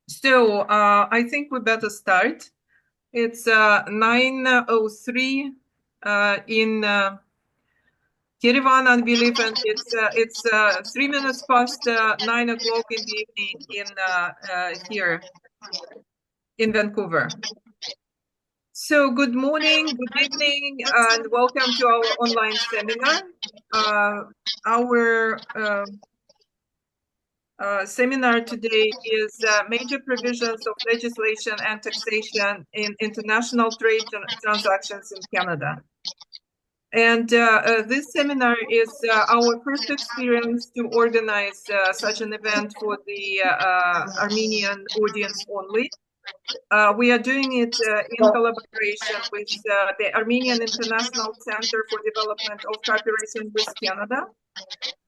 So I think we better start. It's 9:03 in Yerevan, I believe, and it's 3 minutes past 9 o'clock in the evening in here in Vancouver. So good morning, good evening, and welcome to our online seminar. Our seminar today is major provisions of legislation and taxation in international trade transactions in Canada. And this seminar is our first experience to organize such an event for the Armenian audience only. We are doing it in collaboration with the Armenian International Center for Development of Cooperation with Canada,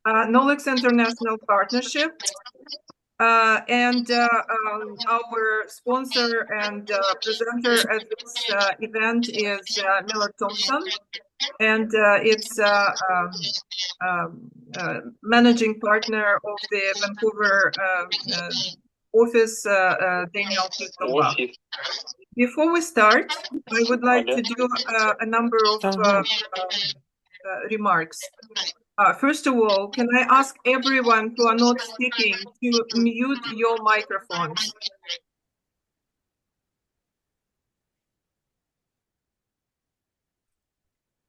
Knowlex International Partnership, and our sponsor and presenter at this event is Miller Thompson, and it's managing partner of the Vancouver office, Daniel Kisselbach. Before we start, I would like to do a number of remarks. First of all, can I ask everyone who are not speaking to mute your microphones?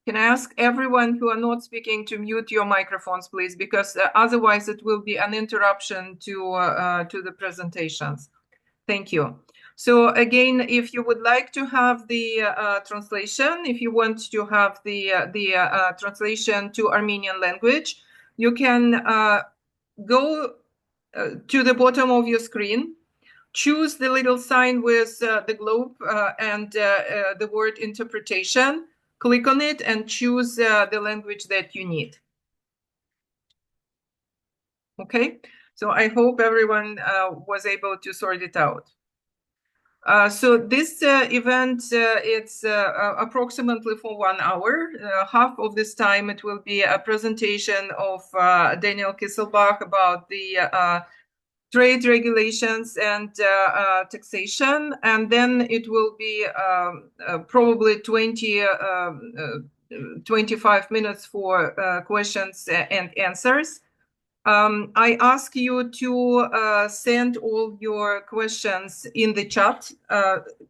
Can I ask everyone who are not speaking to mute your microphones, please? Because otherwise it will be an interruption to the presentations. Thank you. So again, if you would like to have the translation, if you want to have the translation to Armenian language, you can go to the bottom of your screen, choose the little sign with the globe and the word interpretation, click on it and choose the language that you need. Okay, so I hope everyone was able to sort it out. So this event, it's approximately for 1 hour. Half of this time it will be a presentation of Daniel Kisselbach about the trade regulations and taxation, and then it will be probably 25 minutes for questions and answers. I ask you to send all your questions in the chat.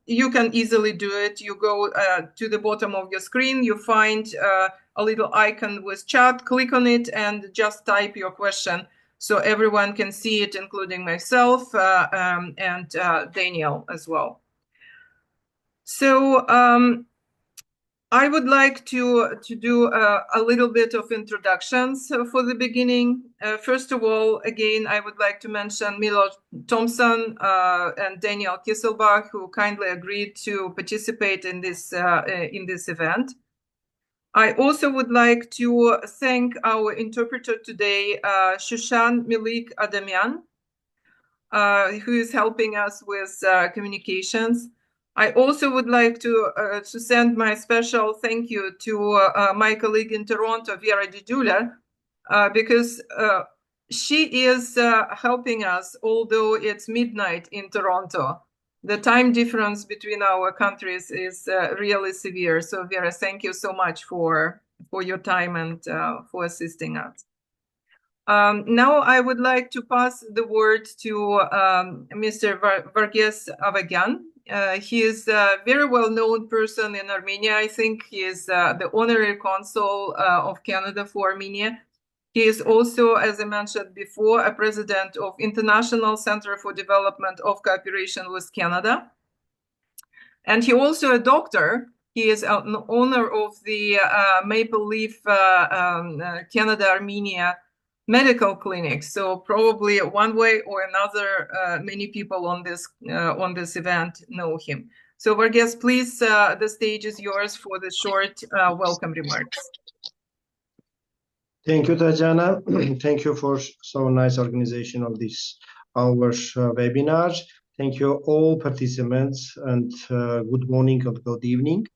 You can easily do it. You go to the bottom of your screen, you find a little icon with chat, click on it and just type your question so everyone can see it, including myself and Daniel as well. So I would like to do a little bit of introductions for the beginning. First of all, again, I would like to mention Milo Thompson and Daniel Kisselbach, who kindly agreed to participate in this event. I also would like to thank our interpreter today, Shushan Milik Adamian, who is helping us with communications. I also would like to send my special thank you to my colleague in Toronto, Vera Didula, because she is helping us, although it's midnight in Toronto. The time difference between our countries is really severe. So Vera, thank you so much for your time and for assisting us. Now I would like to pass the word to Mr. Varghese Avagyan. He is a very well-known person in Armenia. I think he is the honorary consul of Canada for Armenia. He is also, as I mentioned before, a president of International Center for Development of Cooperation with Canada. And he also a doctor. He is an owner of the Maple Leaf Canada-Armenia medical clinics. So probably one way or another, many people on this event know him. So Varghese, please, the stage is yours for the short welcome remarks. Thank you, Tatjana. Thank you for so nice organization of this our webinar. Thank you all participants and good morning and good evening.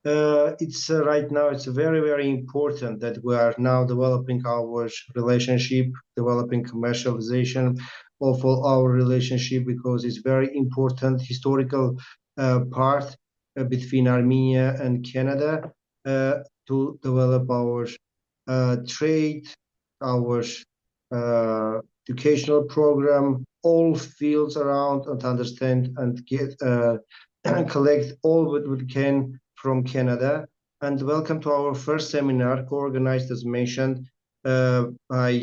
It's right now, it's very, very important that we are now developing our relationship, developing commercialization of our relationship because it's very important historical part between Armenia and Canada to develop our trade, our educational program, all fields around, and understand and get and collect all what we can from Canada. And welcome to our first seminar, co-organized as mentioned by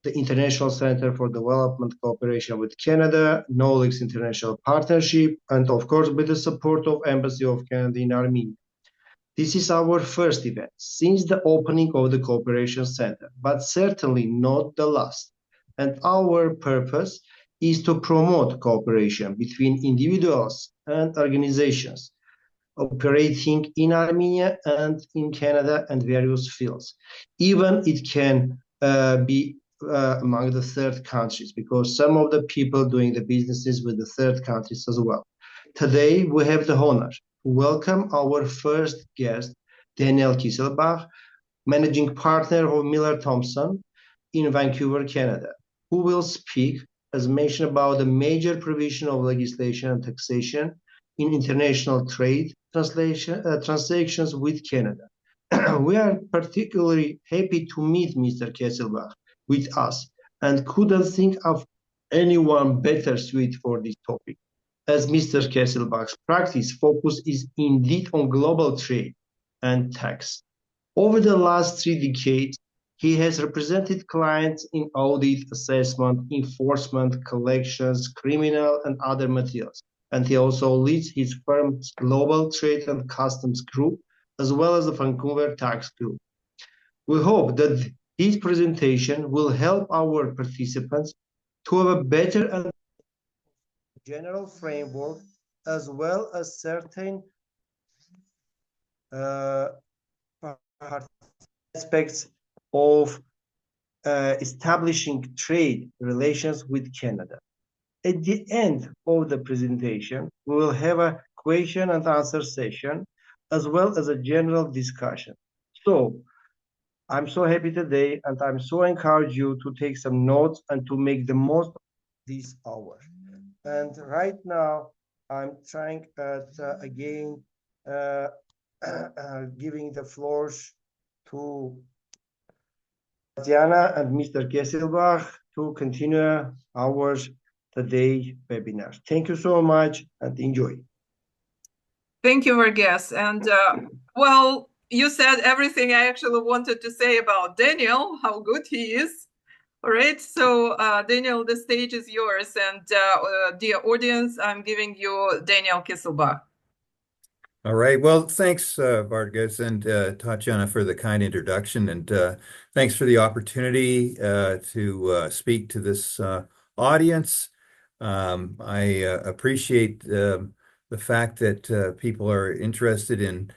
the International Center for Development Cooperation with Canada, Knowlex International Partnership, and of course with the support of Embassy of Canada in Armenia. This is our first event since the opening of the Cooperation Center, but certainly not the last. And our purpose is to promote cooperation between individuals and organizations operating in Armenia and in Canada and various fields. Even it can be among the third countries, because some of the people doing the businesses with the third countries as well. Today, we have the honor to welcome our first guest, Daniel Kisselbach, managing partner of Miller Thompson in Vancouver, Canada, who will speak, as mentioned, about the major provision of legislation and taxation in international trade transactions with Canada. We are particularly happy to meet Mr. Kesselbach with us and couldn't think of anyone better suited for this topic, as Mr. Kesselbach's practice focus is indeed on global trade and tax. Over the last 3 decades, he has represented clients in audit, assessment, enforcement, collections, criminal, and other materials. And he also leads his firm's Global Trade and Customs Group, as well as the Vancouver Tax Group. We hope that this presentation will help our participants to have a better and general framework, as well as certain aspects of establishing trade relations with Canada. At the end of the presentation, we will have a question and answer session, as well as a general discussion. So, I'm so happy today, and I'm so encourage you to take some notes and to make the most of this hour. And right now, I'm trying again giving the floors to Diana and Mr. Kesselbach to continue our today webinar. Thank you so much and enjoy. Thank you, Vargas. And well, you said everything I actually wanted to say about Daniel, how good he is. All right, so Daniel, the stage is yours. And dear audience, I'm giving you Daniel Kisselbach. All right. Well, thanks, Vargas and Tatiana, for the kind introduction. And thanks for the opportunity to speak to this audience. I appreciate the fact that people are interested in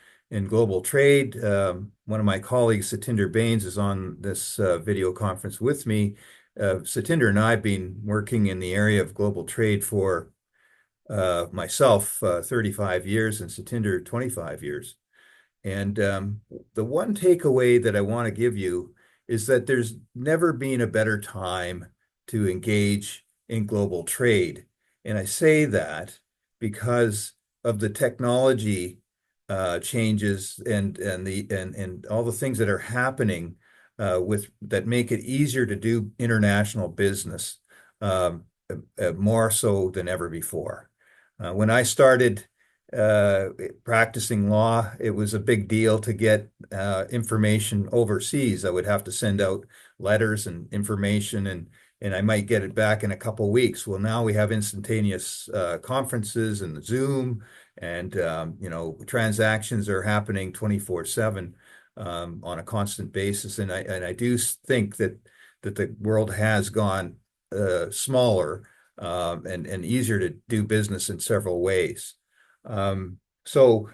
global trade. One of my colleagues, Satinder Bains, is on this video conference with me. Satinder and I have been working in the area of global trade for myself 35 years and Satinder 25 years. And the one takeaway that I want to give you is that there's never been a better time to engage in global trade. And I say that because of the technology changes and all the things that are happening that make it easier to do international business more so than ever before. When I started practicing law, it was a big deal to get information overseas. I would have to send out letters and information, and I might get it back in a couple of weeks. Well, now we have instantaneous conferences and Zoom, and transactions are happening 24/7 on a constant basis. And I do think that the world has gone smaller and easier to do business in several ways. So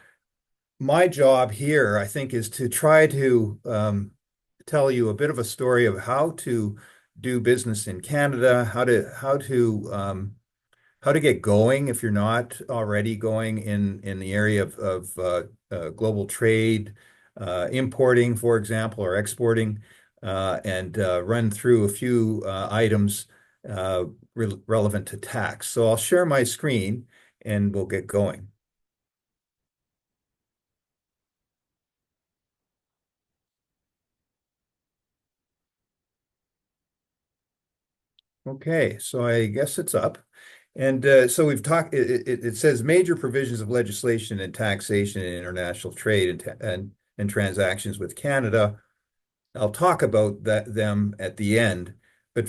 my job here, I think, is to try to tell you a bit of a story of how to do business in Canada, how to get going if you're not already going in the area of global trade, importing, for example, or exporting, and run through a few items relevant to tax. So I'll share my screen and we'll get going. Okay, so I guess it's up. And so we've talked, it says major provisions of legislation and taxation and international trade and transactions with Canada. I'll talk about them at the end. But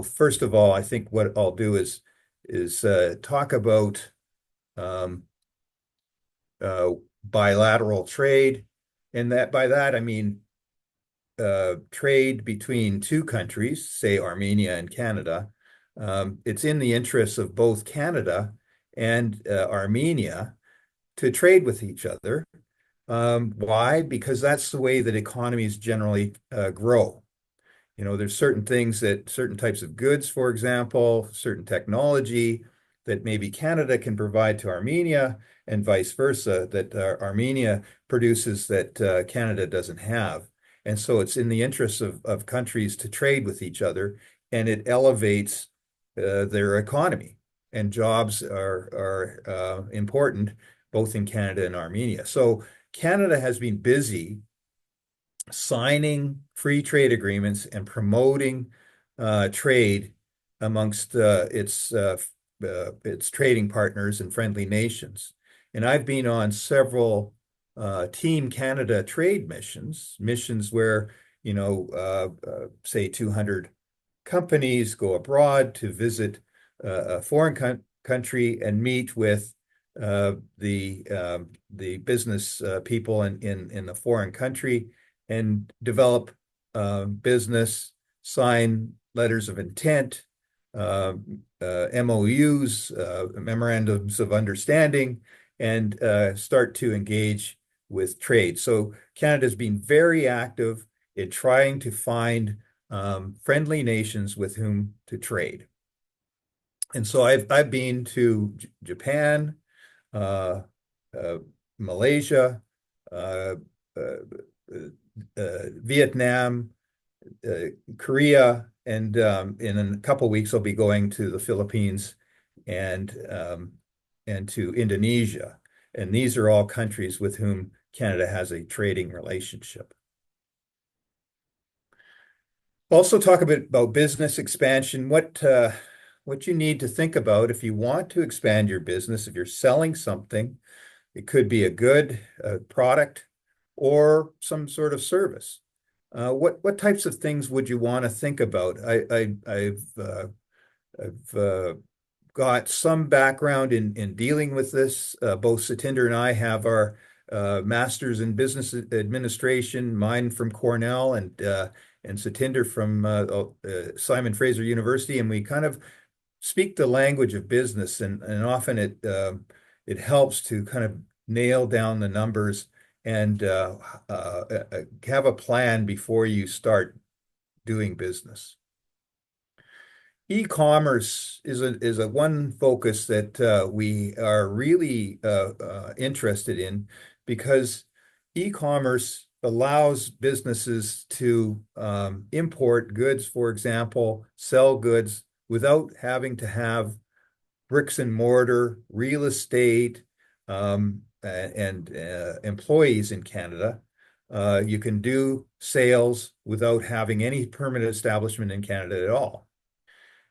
first of all, I think what I'll do is talk about um, uh, bilateral trade. And by that, I mean trade between two countries, say Armenia and Canada. It's in the interests of both Canada and Armenia to trade with each other. Why? Because that's the way that economies generally grow. There's certain types of goods, for example, certain technology that maybe Canada can provide to Armenia and vice versa, that Armenia produces that Canada doesn't have. And so it's in the interests of countries to trade with each other, and it elevates their economy. And jobs are important both in Canada and Armenia. So Canada has been busy signing free trade agreements and promoting trade amongst its trading partners and friendly nations. And I've been on several Team Canada trade missions where, say 200 companies go abroad to visit a foreign country and meet with the business people in the foreign country and develop business, sign letters of intent, MOUs, memorandums of understanding, and start to engage with trade. So Canada's been very active in trying to find friendly nations with whom to trade. And so I've been to Japan, uh, Malaysia, uh, Vietnam, Korea, and in a couple of weeks I'll be going to the Philippines and to Indonesia. And these are all countries with whom Canada has a trading relationship. Also talk a bit about business expansion, what you need to think about if you want to expand your business, if you're selling something. It could be a good product or some sort of service. What types of things would you want to think about? I've got some background in dealing with this. Both Satinder and I have our masters in business administration, mine from Cornell and Satinder from Simon Fraser University, and we kind of speak the language of business, and often it helps to kind of nail down the numbers and have a plan before you start doing business. E-commerce is a one focus that we are really interested in, because e-commerce allows businesses to import goods, for example, sell goods without having to have bricks and mortar, real estate, and employees in Canada. You can do sales without having any permanent establishment in Canada at all.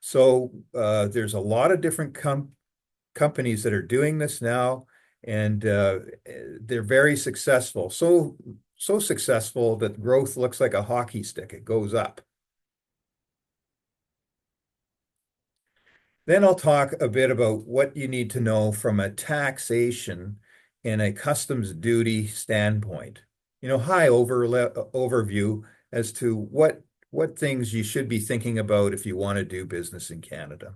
So there's a lot of different companies that are doing this now, and they're very successful. So successful that growth looks like a hockey stick. It goes up. Then I'll talk a bit about what you need to know from a taxation and a customs duty standpoint. High overview as to what things you should be thinking about if you want to do business in Canada.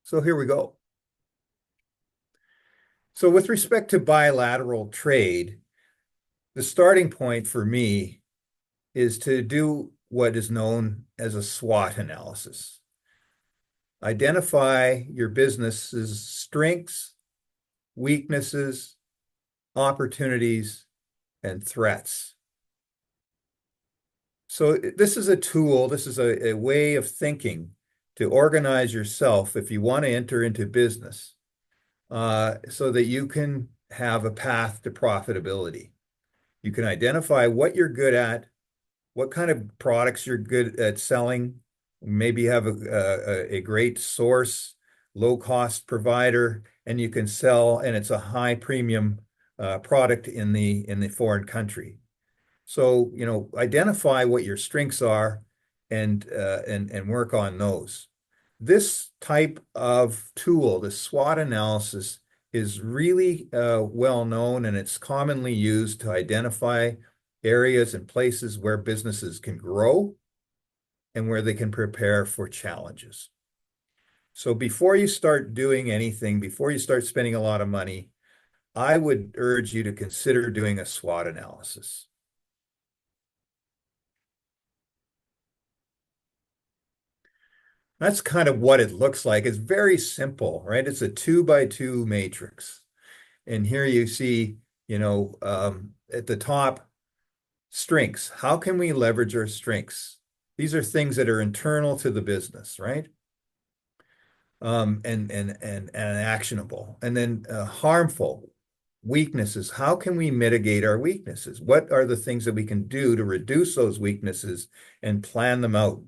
So here we go. So with respect to bilateral trade, the starting point for me is to do what is known as a SWOT analysis. Identify your business's strengths, weaknesses, opportunities, and threats. So this is a tool, this is a way of thinking to organize yourself if you want to enter into business, so that you can have a path to profitability. You can identify what you're good at, what kind of products you're good at selling. Maybe you have a great source, low cost provider, and you can sell, and it's a high premium product in the foreign country. So, identify what your strengths are and work on those. This type of tool, the SWOT analysis, is really well known, and it's commonly used to identify areas and places where businesses can grow and where they can prepare for challenges. So before you start doing anything, before you start spending a lot of money, I would urge you to consider doing a SWOT analysis. That's kind of what it looks like. It's very simple, right? It's a 2x2 matrix. And here you see, at the top, strengths. How can we leverage our strengths? These are things that are internal to the business, right? And actionable. And then harmful weaknesses. How can we mitigate our weaknesses? What are the things that we can do to reduce those weaknesses and plan them out?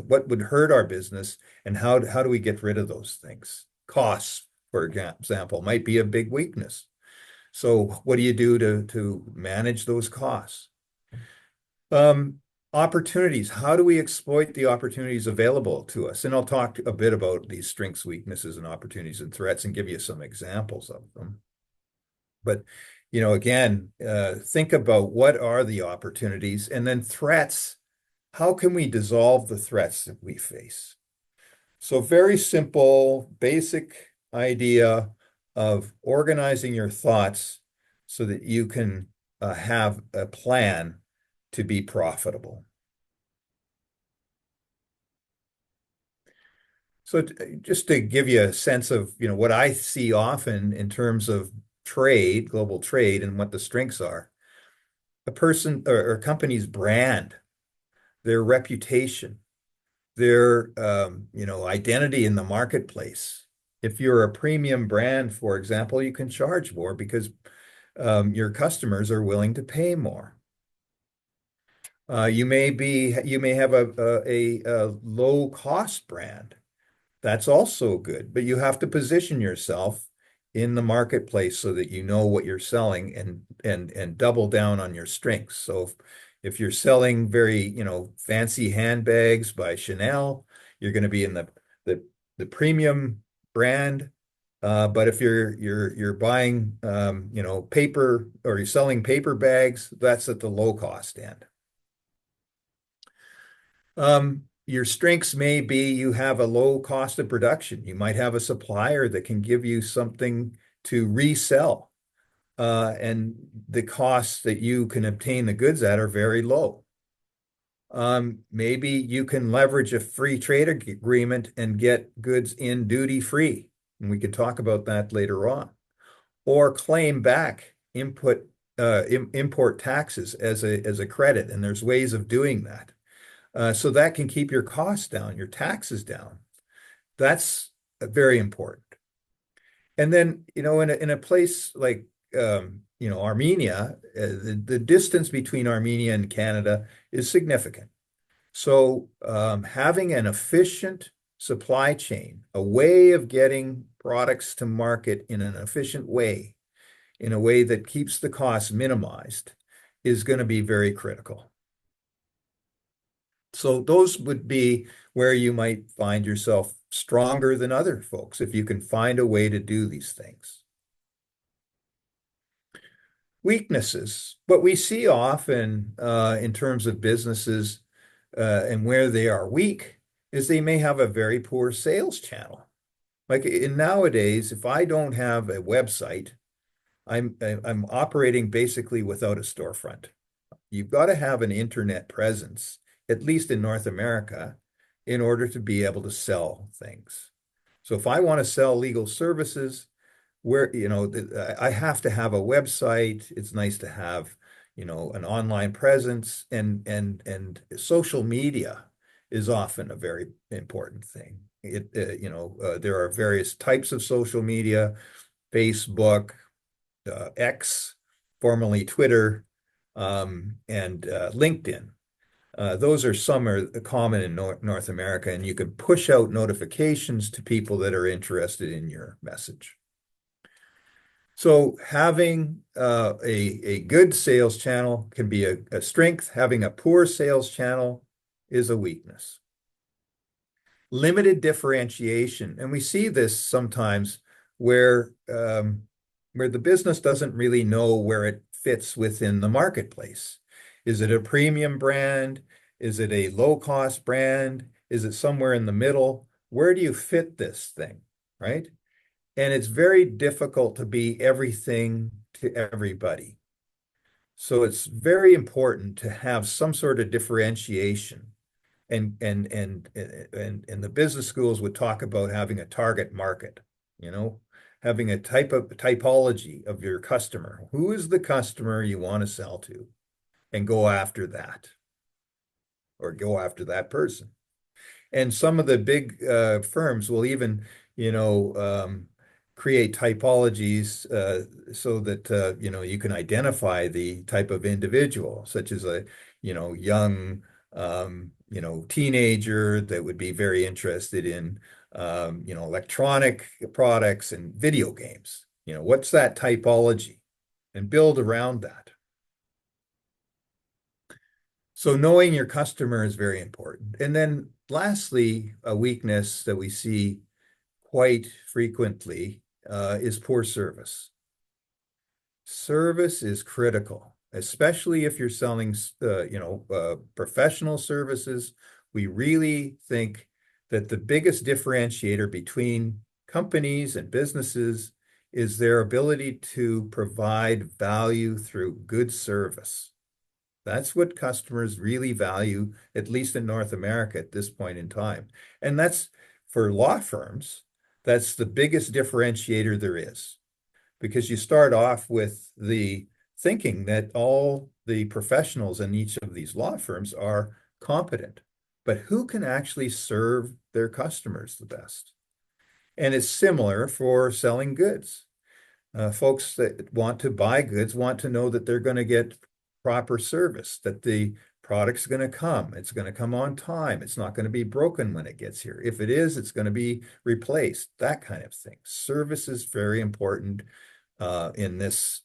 What would hurt our business, and how do we get rid of those things? Costs, for example, might be a big weakness. So what do you do to manage those costs? Opportunities. How do we exploit the opportunities available to us? And I'll talk a bit about these strengths, weaknesses, and opportunities and threats and give you some examples of them. But, again, think about what are the opportunities, and then threats. How can we dissolve the threats that we face? So very simple, basic idea of organizing your thoughts so that you can have a plan to be profitable. So just to give you a sense of, what I see often in terms of trade, global trade, and what the strengths are, a person or a company's brand, their reputation, their identity in the marketplace. If you're a premium brand, for example, you can charge more because your customers are willing to pay more. You may have a low cost brand. That's also good, but you have to position yourself in the marketplace so that you know what you're selling and double down on your strengths. So if you're selling very, fancy handbags by Chanel, you're going to be in the premium brand. But if you're buying, paper, or you're selling paper bags, that's at the low cost end. Your strengths may be you have a low cost of production. You might have a supplier that can give you something to resell, and the costs that you can obtain the goods at are very low. Maybe you can leverage a free trade agreement and get goods in duty free, and we can talk about that later on, or claim back import taxes as a credit, and there's ways of doing that. So that can keep your costs down, your taxes down. That's very important. And then, in a place like, Armenia, the distance between Armenia and Canada is significant. So having an efficient supply chain, a way of getting products to market in an efficient way, in a way that keeps the costs minimized, is going to be very critical. So those would be where you might find yourself stronger than other folks if you can find a way to do these things. Weaknesses. What we see often in terms of businesses and where they are weak is they may have a very poor sales channel. Like nowadays, if I don't have a website, I'm operating basically without a storefront. You've got to have an internet presence, at least in North America, in order to be able to sell things. So if I want to sell legal services, I have to have a website. It's nice to have, an online presence, and social media is often a very important thing. There are various types of social media: Facebook, X, formerly Twitter, and LinkedIn. Those are some are common in North America, and you can push out notifications to people that are interested in your message. So having a good sales channel can be a strength. Having a poor sales channel is a weakness. Limited differentiation, and we see this sometimes where the business doesn't really know where it fits within the marketplace. Is it a premium brand? Is it a low-cost brand? Is it somewhere in the middle? Where do you fit this thing, right? And it's very difficult to be everything to everybody. So it's very important to have some sort of differentiation. And the business schools would talk about having a target market, having a typology of your customer. Who is the customer you want to sell to? And go after that, or go after that person. And some of the big firms will even, create typologies so that you can identify the type of individual, such as a young teenager that would be very interested in electronic products and video games. What's that typology? And build around that. So knowing your customer is very important. And then lastly, a weakness that we see quite frequently is poor service. Service is critical, especially if you're selling, professional services. We really think that the biggest differentiator between companies and businesses is their ability to provide value through good service. That's what customers really value, at least in North America at this point in time. And that's, for law firms, that's the biggest differentiator there is, because you start off with the thinking that all the professionals in each of these law firms are competent, but who can actually serve their customers the best? And it's similar for selling goods. Folks that want to buy goods want to know that they're going to get proper service, that the product's going to come. It's going to come on time. It's not going to be broken when it gets here. If it is, it's going to be replaced, that kind of thing. Service is very important in this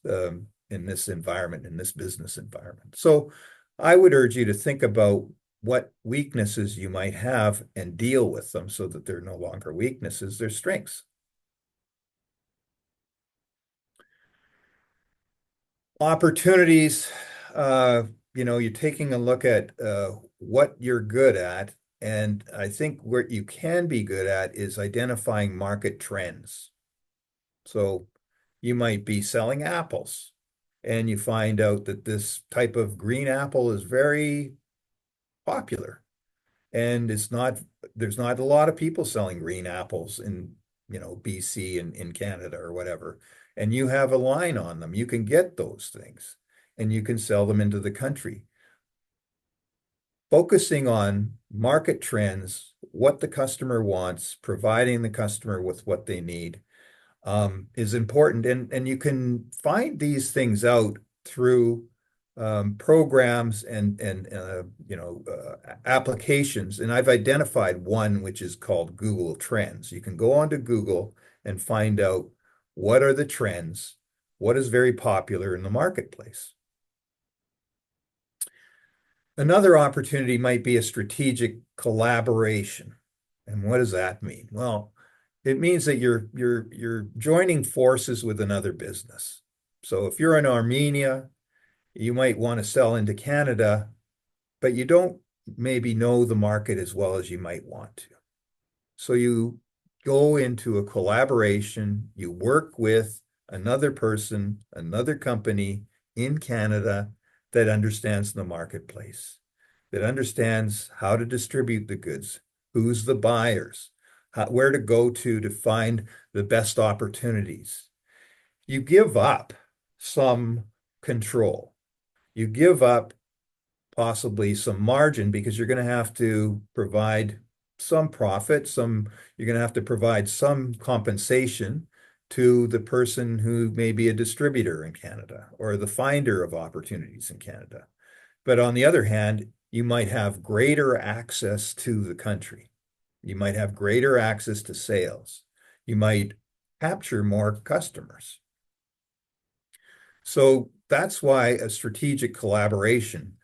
environment, in this business environment. So I would urge you to think about what weaknesses you might have and deal with them so that they're no longer weaknesses, they're strengths. Opportunities, you're taking a look at what you're good at. And I think what you can be good at is identifying market trends. So you might be selling apples, and you find out that this type of green apple is very popular. And there's not a lot of people selling green apples in, BC and in Canada or whatever. And you have a line on them. You can get those things and you can sell them into the country. Focusing on market trends, what the customer wants, providing the customer with what they need, is important. And you can find these things out through programs and applications. And I've identified one which is called Google Trends. You can go onto Google and find out what are the trends, what is very popular in the marketplace. Another opportunity might be a strategic collaboration. And what does that mean? Well, it means that you're joining forces with another business. So if you're in Armenia, you might want to sell into Canada, but you don't maybe know the market as well as you might want to. So you go into a collaboration, you work with another person, another company in Canada that understands the marketplace, that understands how to distribute the goods, who's the buyers, where to go to find the best opportunities. You give up some control. you give up possibly some margin because you're going to have to provide some profit, you're going to have to provide some compensation to the person who may be a distributor in Canada or the finder of opportunities in Canada. But on the other hand, you might have greater access to the country. You might have greater access to sales. You might capture more customers. So that's why a strategic collaboration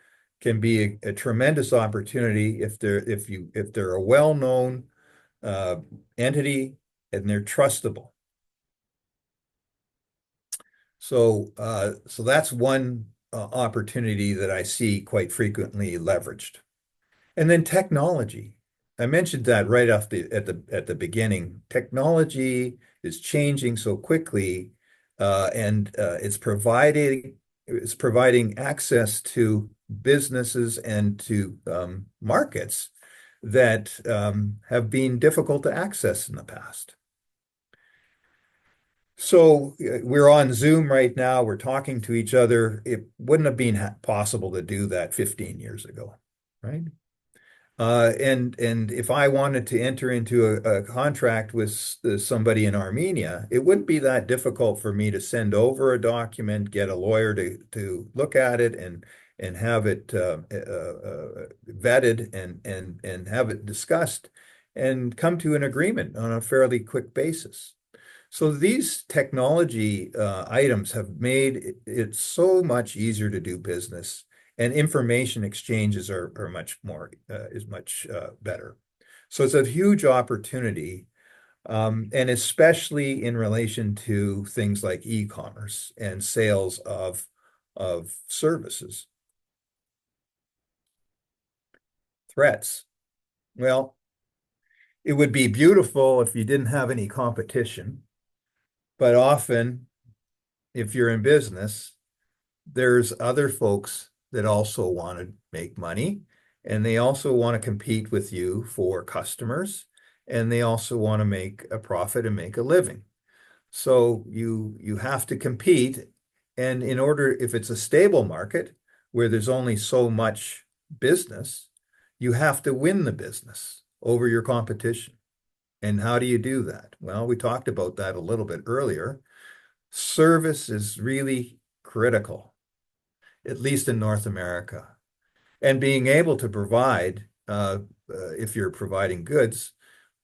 can be a tremendous opportunity if they're a well-known entity and they're trustable. So that's one opportunity that I see quite frequently leveraged. And then technology. I mentioned that right off at the beginning. Technology is changing so quickly, and it's providing access to businesses and to markets that have been difficult to access in the past. So we're on Zoom right now. We're talking to each other. It wouldn't have been possible to do that 15 years ago, right? And if I wanted to enter into a contract with somebody in Armenia, it wouldn't be that difficult for me to send over a document, get a lawyer to look at it, and have it vetted and have it discussed, and come to an agreement on a fairly quick basis. So these technology items have made it so much easier to do business, and information exchanges are much better. So it's a huge opportunity, and especially in relation to things like e-commerce and sales of services. Threats. Well, it would be beautiful if you didn't have any competition, but often, if you're in business, there's other folks that also want to make money, and they also want to compete with you for customers, and they also want to make a profit and make a living. So you have to compete, and in order, if it's a stable market where there's only so much business, you have to win the business over your competition. And how do you do that? Well, we talked about that a little bit earlier. Service is really critical, at least in North America. And being able to provide, if you're providing goods,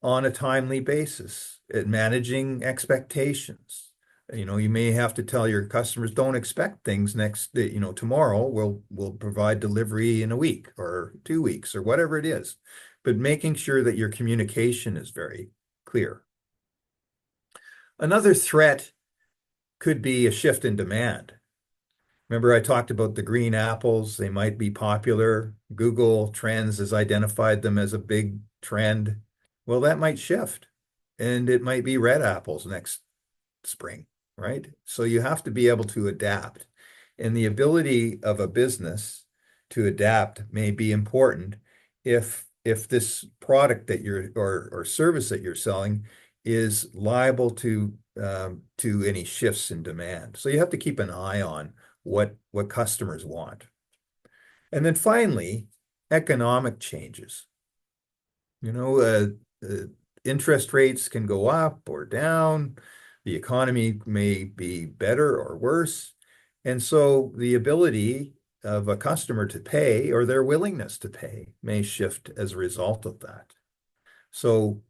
on a timely basis, at managing expectations. You may have to tell your customers, don't expect things tomorrow. We'll provide delivery in a week or 2 weeks or whatever it is. But making sure that your communication is very clear. Another threat could be a shift in demand. Remember, I talked about the green apples. They might be popular. Google Trends has identified them as a big trend. Well, that might shift, and it might be red apples next spring, right? So you have to be able to adapt. And the ability of a business to adapt may be important if this product that you're or service that you're selling is liable to any shifts in demand. So you have to keep an eye on what customers want. And then finally, economic changes. Interest rates can go up or down. The economy may be better or worse. And so the ability of a customer to pay, or their willingness to pay, may shift as a result of that. So,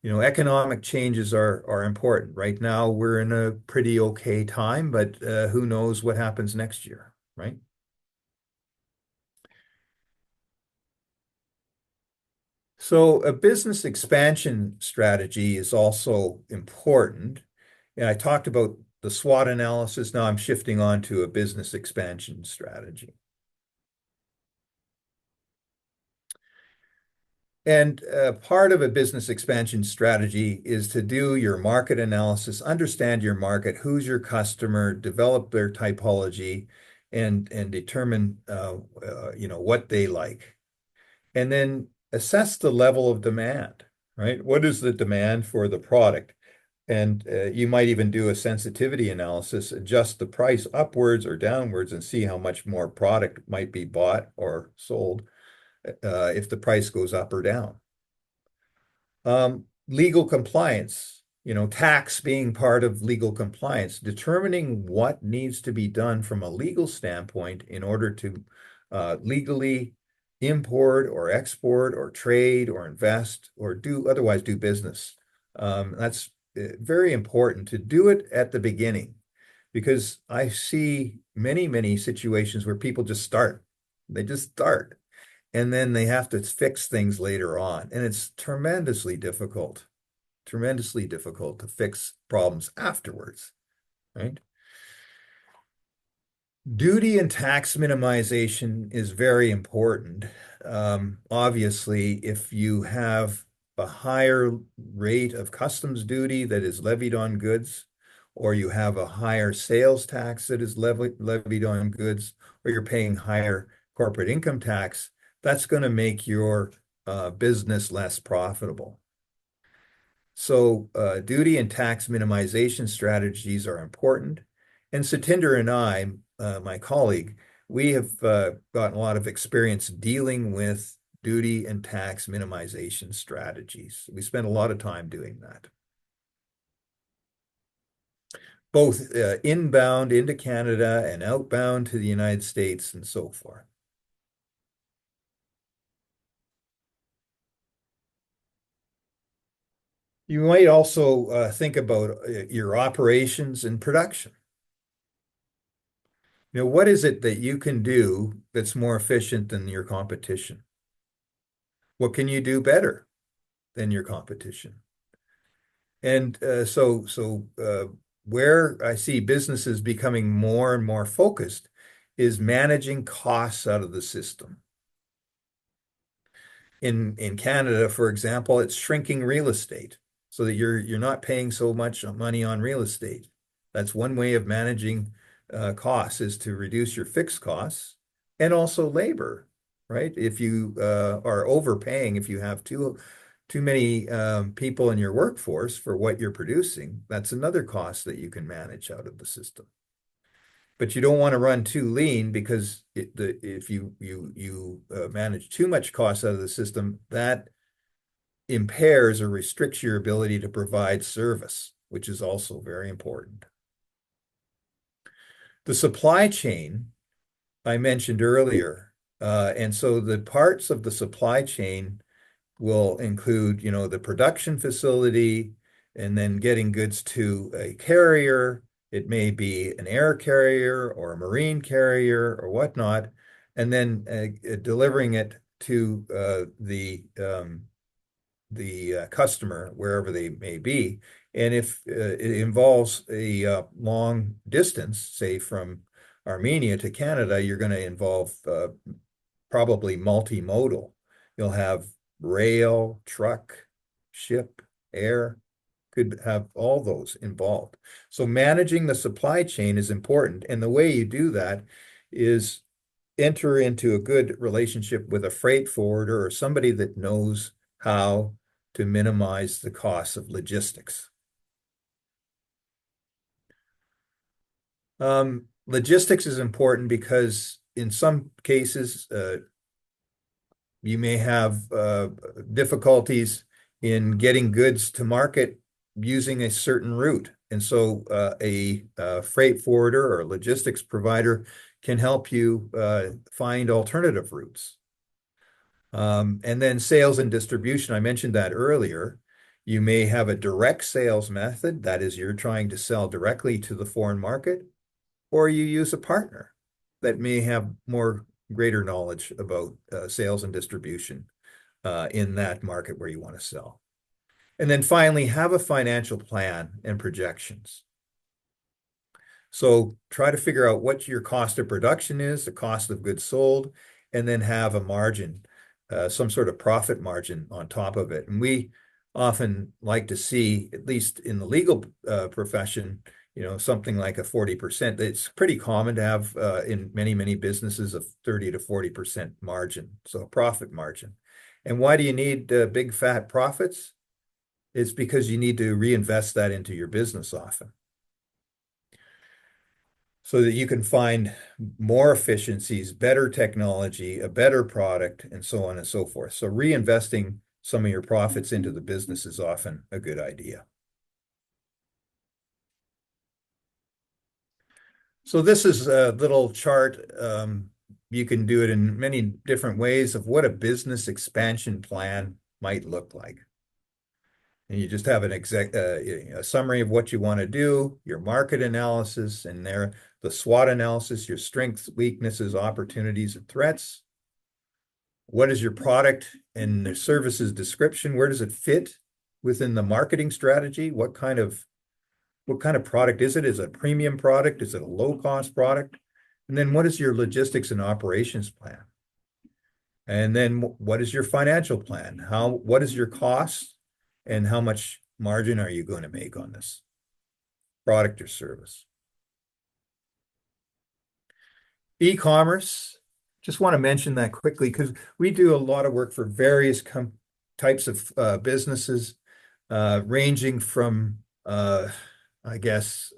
economic changes are important. Right now, we're in a pretty okay time, but who knows what happens next year, right? So a business expansion strategy is also important. And I talked about the SWOT analysis. Now I'm shifting on to a business expansion strategy. And part of a business expansion strategy is to do your market analysis, understand your market, who's your customer, develop their typology, and determine what they like. And then assess the level of demand, right? What is the demand for the product? And you might even do a sensitivity analysis, adjust the price upwards or downwards, and see how much more product might be bought or sold if the price goes up or down. Legal compliance, tax being part of legal compliance, determining what needs to be done from a legal standpoint in order to legally import or export or trade or invest or otherwise do business. That's very important to do it at the beginning, because I see many, many situations where people just start. They just start, and then they have to fix things later on. And it's tremendously difficult to fix problems afterwards, right? Duty and tax minimization is very important. Obviously, if you have a higher rate of customs duty that is levied on goods, or you have a higher sales tax that is levied on goods, or you're paying higher corporate income tax, that's going to make your business less profitable. So duty and tax minimization strategies are important. And Satinder and I, my colleague, we have gotten a lot of experience dealing with duty and tax minimization strategies. We spend a lot of time doing that, both inbound into Canada and outbound to the United States and so forth. You might also think about your operations and production. What is it that you can do that's more efficient than your competition? What can you do better than your competition? And where I see businesses becoming more and more focused is managing costs out of the system. In Canada, for example, it's shrinking real estate so that you're not paying so much money on real estate. That's one way of managing costs, is to reduce your fixed costs, and also labor, right? If you are overpaying, if you have too many people in your workforce for what you're producing, that's another cost that you can manage out of the system. But you don't want to run too lean, because if you manage too much cost out of the system, that impairs or restricts your ability to provide service, which is also very important. The supply chain I mentioned earlier, and so the parts of the supply chain will include, the production facility, and then getting goods to a carrier. It may be an air carrier or a marine carrier or whatnot, and then delivering it to the customer wherever they may be. And if it involves a long distance, say from Armenia to Canada, you're going to involve probably multimodal. You'll have rail, truck, ship, air, could have all those involved. So managing the supply chain is important. And the way you do that is enter into a good relationship with a freight forwarder or somebody that knows how to minimize the costs of logistics. Logistics is important because in some cases, you may have difficulties in getting goods to market using a certain route. And so a freight forwarder or a logistics provider can help you find alternative routes. And then sales and distribution, I mentioned that earlier. You may have a direct sales method, that is, you're trying to sell directly to the foreign market, or you use a partner that may have greater knowledge about sales and distribution in that market where you want to sell. And then finally, have a financial plan and projections. So try to figure out what your cost of production is, the cost of goods sold, and then have a margin, some sort of profit margin on top of it. And we often like to see, at least in the legal profession, something like a 40%. It's pretty common to have in many, many businesses a 30 to 40% margin, so a profit margin. And why do you need big fat profits? it's because you need to reinvest that into your business often, so that you can find more efficiencies, better technology, a better product, and so on and so forth. So reinvesting some of your profits into the business is often a good idea. So this is a little chart. You can do it in many different ways of what a business expansion plan might look like. And you just have a summary of what you want to do, your market analysis, and there the SWOT analysis, your strengths, weaknesses, opportunities, and threats. What is your product and the services description? Where does it fit within the marketing strategy? What kind of product is it? Is it a premium product? Is it a low-cost product? And then what is your logistics and operations plan? And then what is your financial plan? What is your cost? And how much margin are you going to make on this product or service? E-commerce, just want to mention that quickly because we do a lot of work for various types of businesses, ranging from, I guess,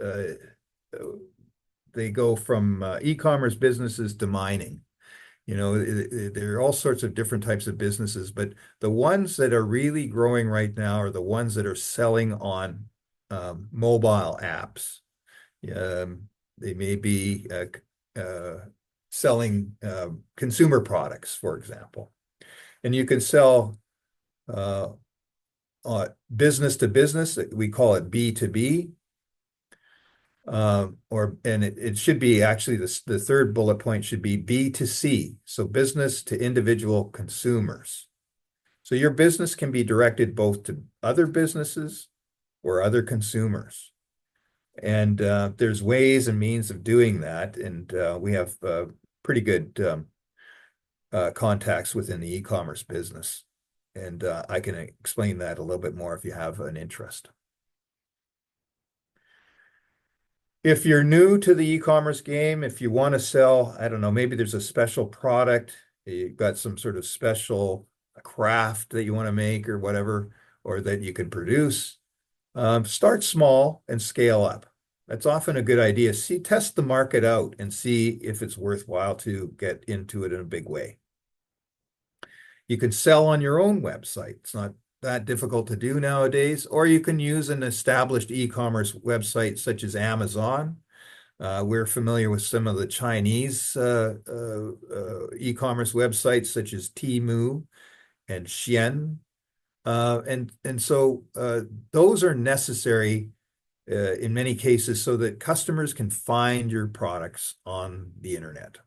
they go from e-commerce businesses to mining. You know, there are all sorts of different types of businesses, but the ones that are really growing right now are the ones that are selling on mobile apps. They may be selling consumer products, for example. And you can sell business to business, we call it B2B. It should be actually the third bullet point should be B2C, so business to individual consumers. So your business can be directed both to other businesses or other consumers. And there's ways and means of doing that. And we have pretty good contacts within the e-commerce business. And I can explain that a little bit more if you have an interest. If you're new to the e-commerce game, if you want to sell, I don't know, maybe there's a special product, you've got some sort of special craft that you want to make or whatever, or that you can produce, start small and scale up. That's often a good idea. Test the market out and see if it's worthwhile to get into it in a big way. You can sell on your own website. It's not that difficult to do nowadays, or you can use an established e-commerce website such as Amazon. We're familiar with some of the Chinese e-commerce websites such as Temu and Shein. So those are necessary in many cases so that customers can find your products on the internet.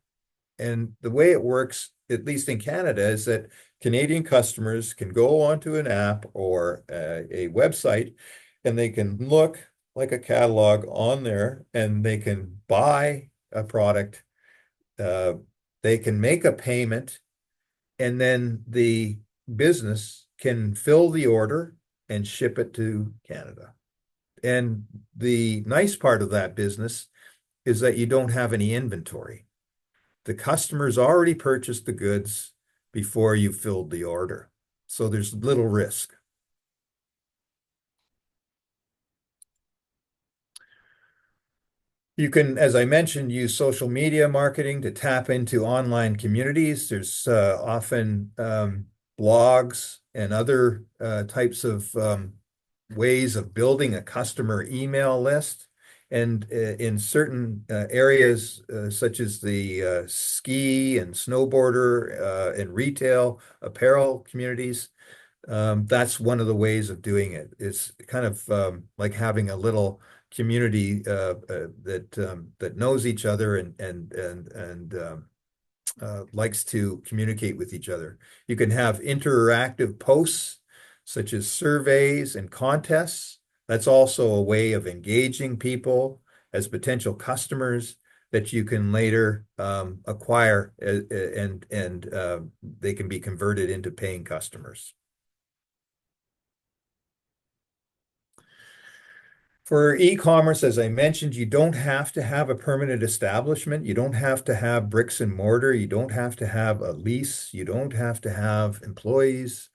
And the way it works, at least in Canada, is that Canadian customers can go onto an app or a website, and they can look like a catalog on there, and they can buy a product. They can make a payment, and then the business can fill the order and ship it to Canada. And the nice part of that business is that you don't have any inventory. The customer's already purchased the goods before you filled the order. So there's little risk. You can, as I mentioned, use social media marketing to tap into online communities. There's often blogs and other types of ways of building a customer email list. And in certain areas, such as the ski and snowboarder and retail apparel communities, that's one of the ways of doing it. It's kind of like having a little community that knows each other and likes to communicate with each other. You can have interactive posts such as surveys and contests. That's also a way of engaging people as potential customers that you can later acquire and they can be converted into paying customers. For e-commerce, as I mentioned, you don't have to have a permanent establishment. You don't have to have bricks and mortar. You don't have to have a lease. You don't have to have employees.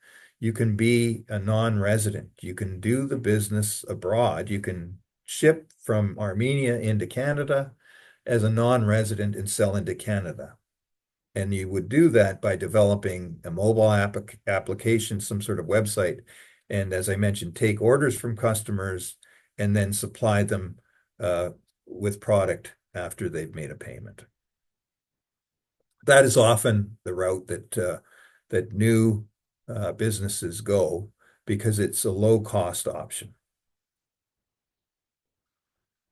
you can be a non-resident. You can do the business abroad. You can ship from Armenia into Canada as a non-resident and sell into Canada. And you would do that by developing a mobile application, some sort of website. And as I mentioned, take orders from customers and then supply them with product after they've made a payment. That is often the route that new businesses go because it's a low-cost option.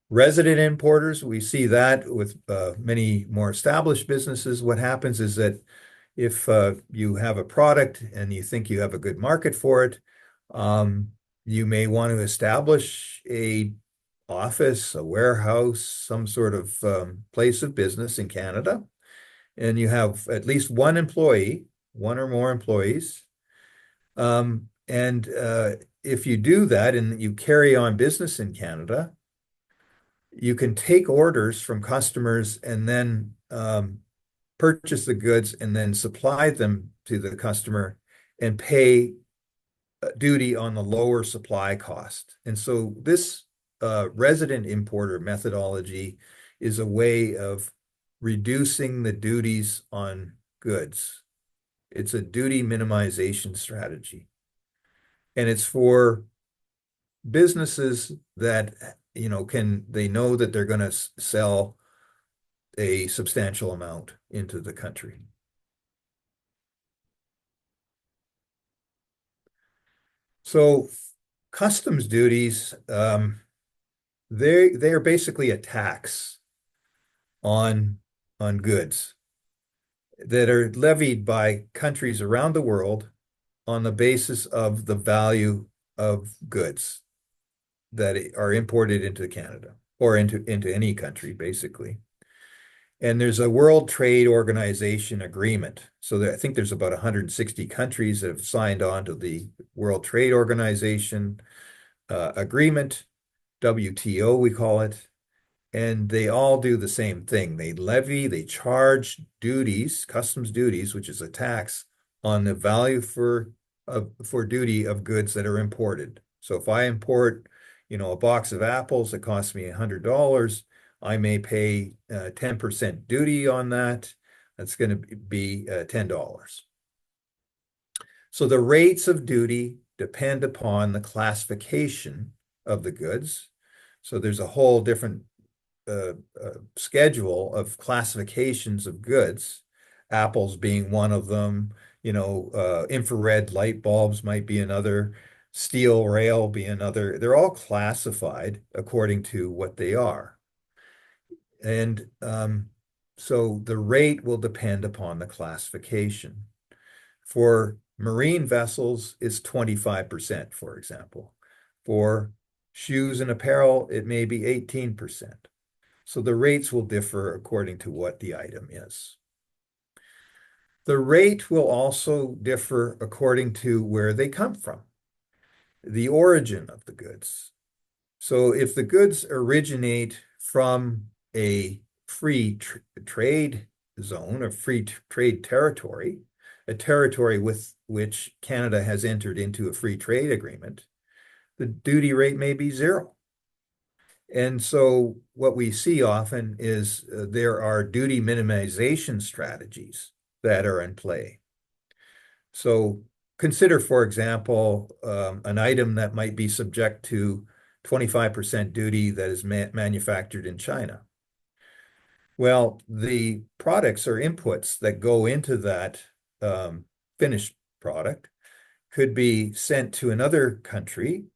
Resident importers, we see that with many more established businesses. What happens is that if you have a product and you think you have a good market for it, you may want to establish a office, a warehouse, some sort of place of business in Canada, and you have at least one employee, one or more employees. If you do that and you carry on business in Canada, you can take orders from customers and then purchase the goods and then supply them to the customer and pay duty on the lower supply cost. And so this resident importer methodology is a way of reducing the duties on goods. It's a duty minimization strategy. And it's for businesses that, they know that they're going to sell a substantial amount into the country. So customs duties, they are basically a tax on goods that are levied by countries around the world on the basis of the value of goods that are imported into Canada or into any country, basically. And there's a World Trade Organization agreement. So I think there's about 160 countries that have signed on to the World Trade Organization agreement, WTO we call it. And they all do the same thing. They charge duties, customs duties, which is a tax on the value for duty of goods that are imported. So if I import, a box of apples that costs me $100, I may pay 10% duty on that. That's going to be $10. So the rates of duty depend upon the classification of the goods. So there's a whole different schedule of classifications of goods, apples being one of them, infrared light bulbs might be another, steel rail be another. They're all classified according to what they are. And so the rate will depend upon the classification. For marine vessels, it's 25%, for example. For shoes and apparel, it may be 18%. So the rates will differ according to what the item is. The rate will also differ according to where they come from, the origin of the goods. So if the goods originate from a free trade zone, a free trade territory, a territory with which Canada has entered into a free trade agreement, the duty rate may be 0. And so what we see often is there are duty minimization strategies that are in play. So consider, for example, an item that might be subject to 25% duty that is manufactured in China. Well, the products or inputs that go into that finished product could be sent to another country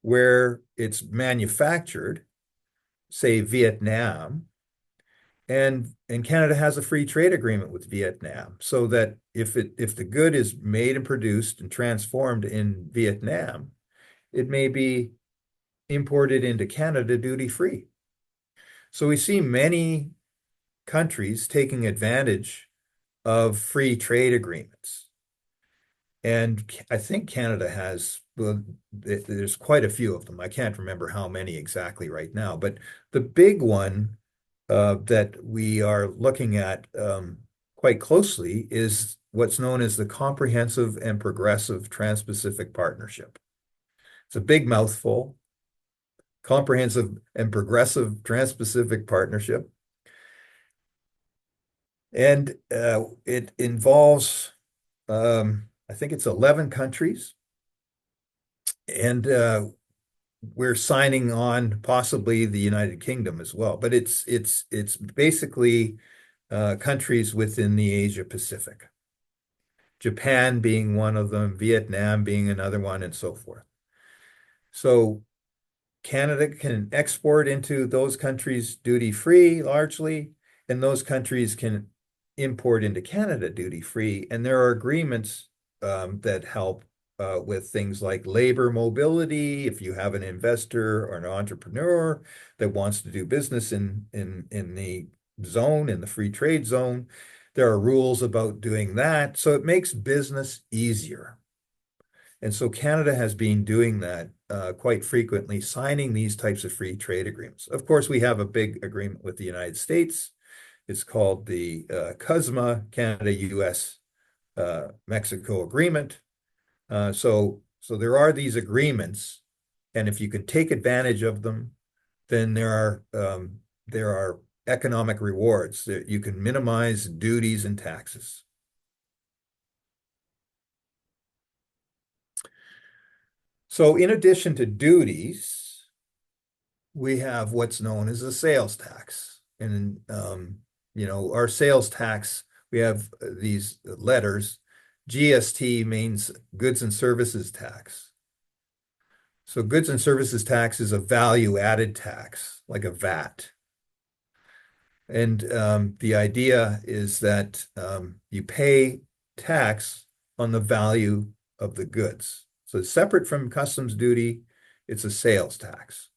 where it's manufactured, say Vietnam, and Canada has a free trade agreement with Vietnam, so that if the good is made and produced and transformed in Vietnam, it may be imported into Canada duty-free. So we see many countries taking advantage of free trade agreements. And I think Canada has, well, there's quite a few of them. I can't remember how many exactly right now, but the big one that we are looking at quite closely is what's known as the Comprehensive and Progressive Trans-Pacific Partnership. It's a big mouthful. Comprehensive and Progressive Trans-Pacific Partnership. And it involves, I think it's 11 countries. And we're signing on possibly the United Kingdom as well. But it's basically countries within the Asia Pacific. Japan being one of them, Vietnam being another one, and so forth. So Canada can export into those countries duty-free largely, and those countries can import into Canada duty-free. And there are agreements that help with things like labor mobility. If you have an investor or an entrepreneur that wants to do business in the zone, in the free trade zone, there are rules about doing that. So it makes business easier. And so Canada has been doing that quite frequently, signing these types of free trade agreements. Of course, we have a big agreement with the United States. It's called the CUSMA, Canada-US Mexico Agreement. So there are these agreements, and if you can take advantage of them, then there are economic rewards that you can minimize duties and taxes. So in addition to duties, we have what's known as a sales tax. And, our sales tax, we have these letters. GST means goods and services tax. So goods and services tax is a value-added tax, like a VAT. And the idea is that you pay tax on the value of the goods. So it's separate from customs duty, it's a sales tax.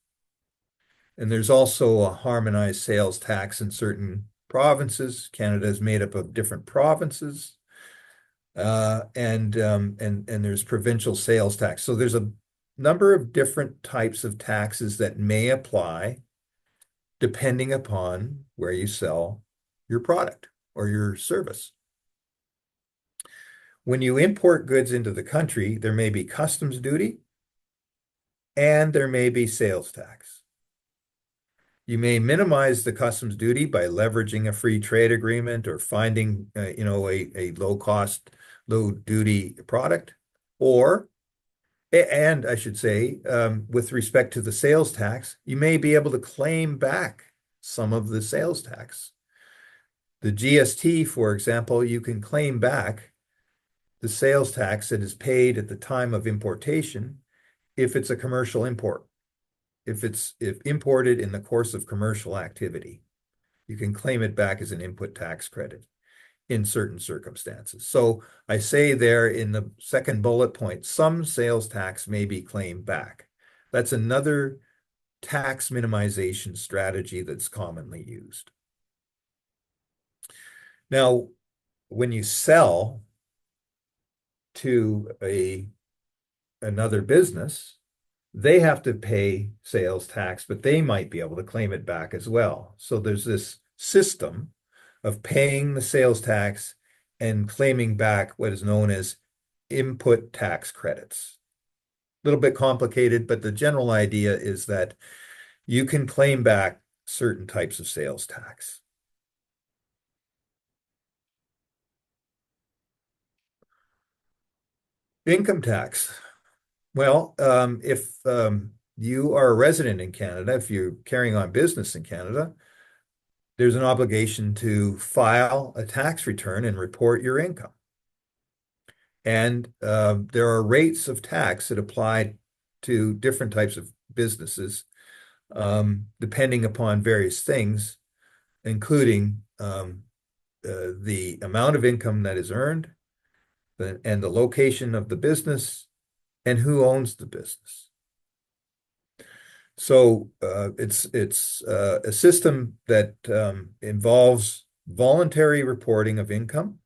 And there's also a harmonized sales tax in certain provinces. Canada is made up of different provinces. And there's provincial sales tax. So there's a number of different types of taxes that may apply depending upon where you sell your product or your service. When you import goods into the country, there may be customs duty and there may be sales tax. You may minimize the customs duty by leveraging a free trade agreement or finding, a low-cost, low-duty product. And I should say, with respect to the sales tax, you may be able to claim back some of the sales tax. The GST, for example, you can claim back the sales tax that is paid at the time of importation if it's a commercial import. If imported in the course of commercial activity, you can claim it back as an input tax credit in certain circumstances. So I say there in the second bullet point, some sales tax may be claimed back. That's another tax minimization strategy that's commonly used. Now, when you sell to another business, they have to pay sales tax, but they might be able to claim it back as well. So there's this system of paying the sales tax and claiming back what is known as input tax credits. A little bit complicated, but the general idea is that you can claim back certain types of sales tax. Income tax. Well, if you are a resident in Canada, if you're carrying on business in Canada, there's an obligation to file a tax return and report your income. And there are rates of tax that apply to different types of businesses, depending upon various things, including the amount of income that is earned, and the location of the business, and who owns the business. So it's a system that involves voluntary reporting of income,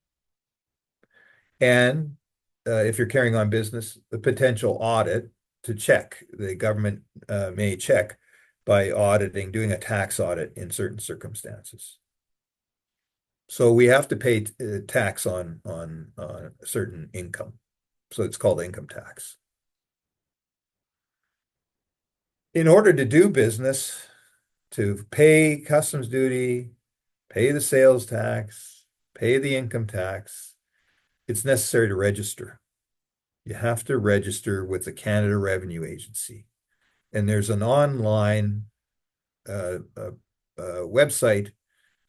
and if you're carrying on business, the potential audit to check. The government may check by auditing, doing a tax audit in certain circumstances. So we have to pay tax on a certain income. So it's called income tax. In order to do business, to pay customs duty, pay the sales tax, pay the income tax, it's necessary to register. You have to register with the Canada Revenue Agency. And there's an online website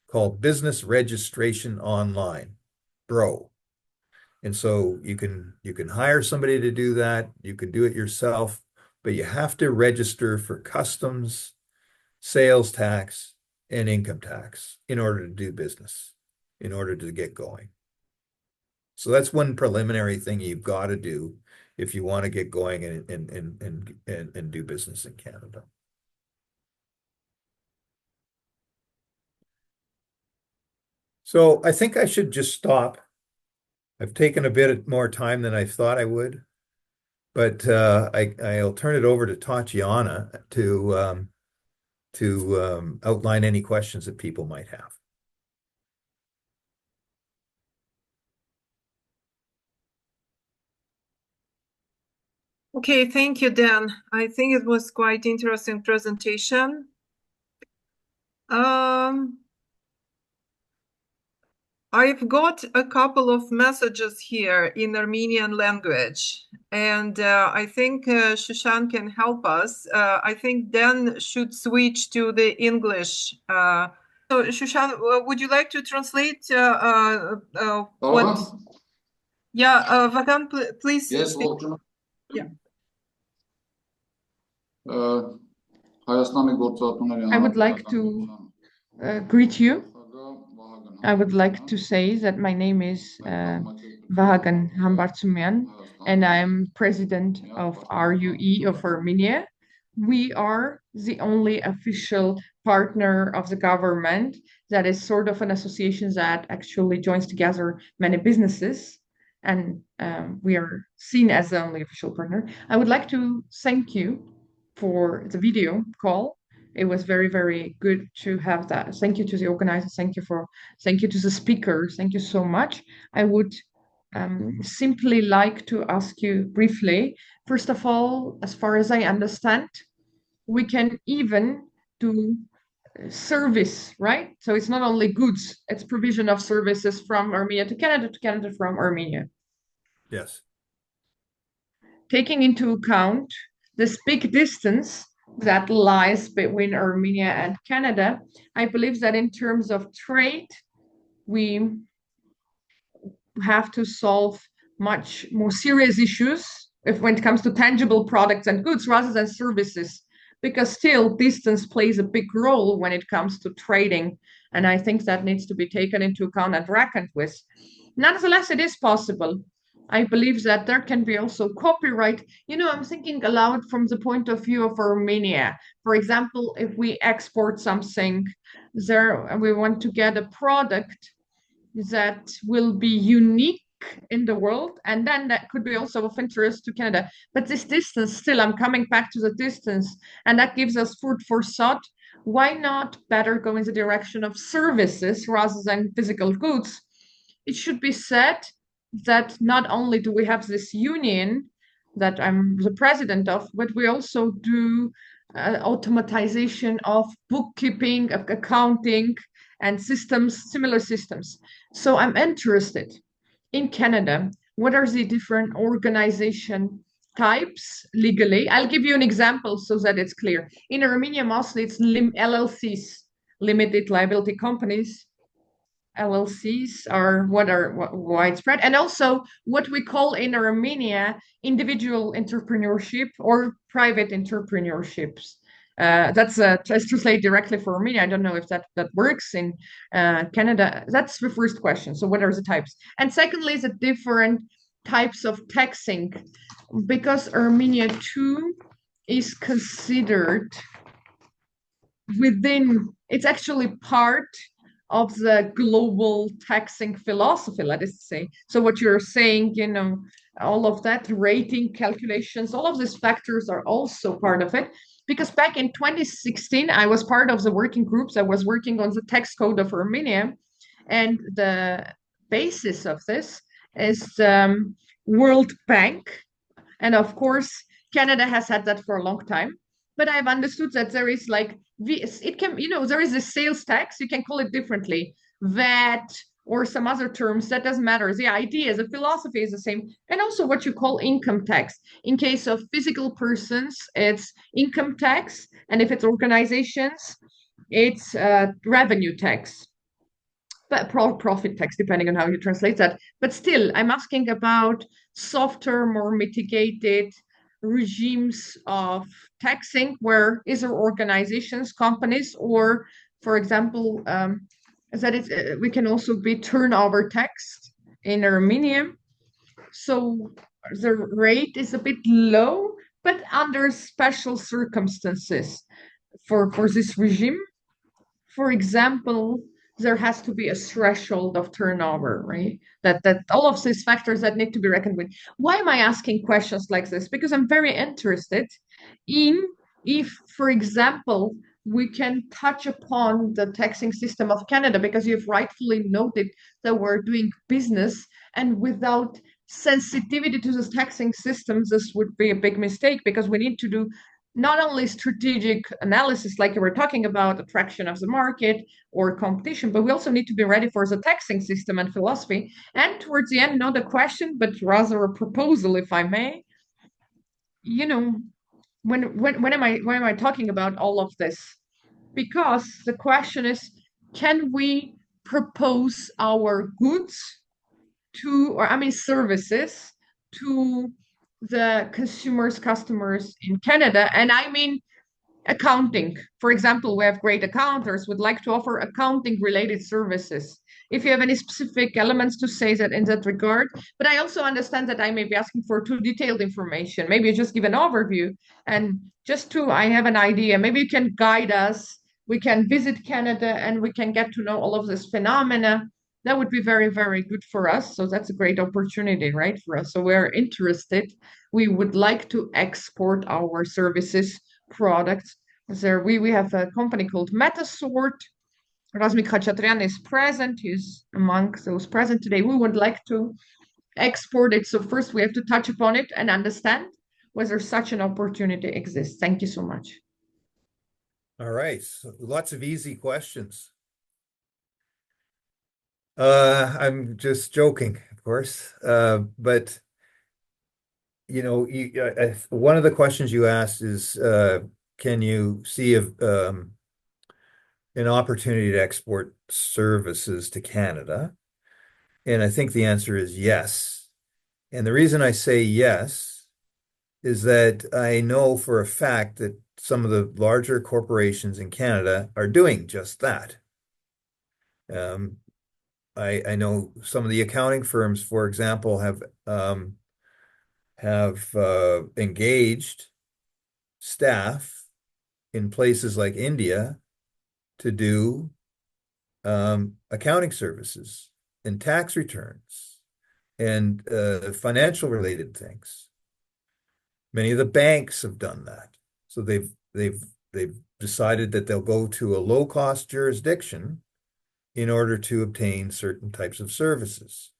called Business Registration Online, BRO. And so you can hire somebody to do that. You can do it yourself, but you have to register for customs, sales tax, and income tax in order to do business, in order to get going. So that's one preliminary thing you've got to do if you want to get going and do business in Canada. So I think I should just stop. I've taken a bit more time than I thought I would, but I'll turn it over to Tatiana to outline any questions that people might have. Okay, thank you, Dan. I think it was quite interesting presentation. I've got a couple of messages here in Armenian language, and I think Shushan can help us. I think Dan should switch to the English. So, Shushan, would you like to translate what? Yeah, Vagan, please Yes, speak. ողջույն։ Yeah. Հայաստանի գործատուների I would like to greet you. I would like to say that my name is Vahagan Hambartsumyan, and I am president of RUE of Armenia. We are the only official partner of the government that is sort of an association that actually joins together many businesses, and we are seen as the only official partner. I would like to thank you for the video call. It was very, very good to have that. Thank you to the organizers. Thank you to the speakers. Thank you so much. I would simply like to ask you briefly, first of all, as far as I understand, we can even do service, right? So it's not only goods, it's provision of services from Armenia to Canada from Armenia. Yes. Taking into account this big distance that lies between Armenia and Canada, I believe that in terms of trade, we have to solve much more serious issues when it comes to tangible products and goods rather than services, because still distance plays a big role when it comes to trading. And I think that needs to be taken into account and reckoned with. Nonetheless, it is possible. I believe that there can be also copyright. I'm thinking aloud from the point of view of Armenia. For example, if we export something there, we want to get a product that will be unique in the world, and then that could be also of interest to Canada. But this distance, still, I'm coming back to the distance, and that gives us food for thought. Why not better go in the direction of services rather than physical goods? It should be said that not only do we have this union that I'm the president of, but we also do automatization of bookkeeping, of accounting, and systems, similar systems. So I'm interested in Canada, what are the different organization types legally? I'll give you an example so that it's clear. In Armenia, mostly it's LLCs, limited liability companies. LLCs are widespread, and also what we call in Armenia individual entrepreneurship or private entrepreneurships. That's translate directly for Armenia. I don't know if that works in Canada. That's the first question. So what are the types? And secondly, the different types of taxing, because Armenia too is considered within, it's actually part of the global taxing philosophy, let us say. So what you're saying, all of that rating calculations, all of these factors are also part of it. Because back in 2016, I was part of the working groups. I was working on the tax code of Armenia. And the basis of this is World Bank. And of course, Canada has had that for a long time. But I've understood that there is like, it can, there is a sales tax, you can call it differently, VAT or some other terms, that doesn't matter. The idea, the philosophy is the same. And also what you call income tax. In case of physical persons, it's income tax. And if it's organizations, it's revenue tax. But profit tax, depending on how you translate that. But still, I'm asking about softer, more mitigated regimes of taxing, where is there organizations, companies, or, for example, we can also be turnover taxed in Armenia. So the rate is a bit low, but under special circumstances for this regime. For example, there has to be a threshold of turnover, right? That all of these factors that need to be reckoned with. Why am I asking questions like this? Because I'm very interested in if, for example, we can touch upon the taxing system of Canada, because you've rightfully noted that we're doing business, and without sensitivity to the taxing systems, this would be a big mistake, because we need to do not only strategic analysis, like you were talking about, attraction of the market or competition, but we also need to be ready for the taxing system and philosophy. And towards the end, not a question, but rather a proposal, if I may. When am I talking about all of this? Because the question is, can we propose our goods services to the consumers, customers in Canada? And I mean accounting. For example, we have great accountants would like to offer accounting related services. If you have any specific elements to say that in that regard, but I also understand that I may be asking for too detailed information. Maybe you just give an overview, and I have an idea. Maybe you can guide us. We can visit Canada and we can get to know all of this phenomena. That would be very, very good for us. So that's a great opportunity, right, for us. So we're interested. We would like to export our services, products. There we have a company called Metasort. Razmik Khachaturian is present. He's among those present today. We would like to export it. So first we have to touch upon it and understand whether such an opportunity exists. Thank you so much. All right, so lots of easy questions. I'm just joking, of course, but one of the questions you asked is, can you see an opportunity to export services to Canada? And I think the answer is yes. And the reason I say yes is that I know for a fact that some of the larger corporations in Canada are doing just that. I know some of the accounting firms, for example, have engaged staff in places like India to do accounting services and tax returns and financial related things. Many of the banks have done that. So they've decided that they'll go to a low-cost jurisdiction in order to obtain certain types of services.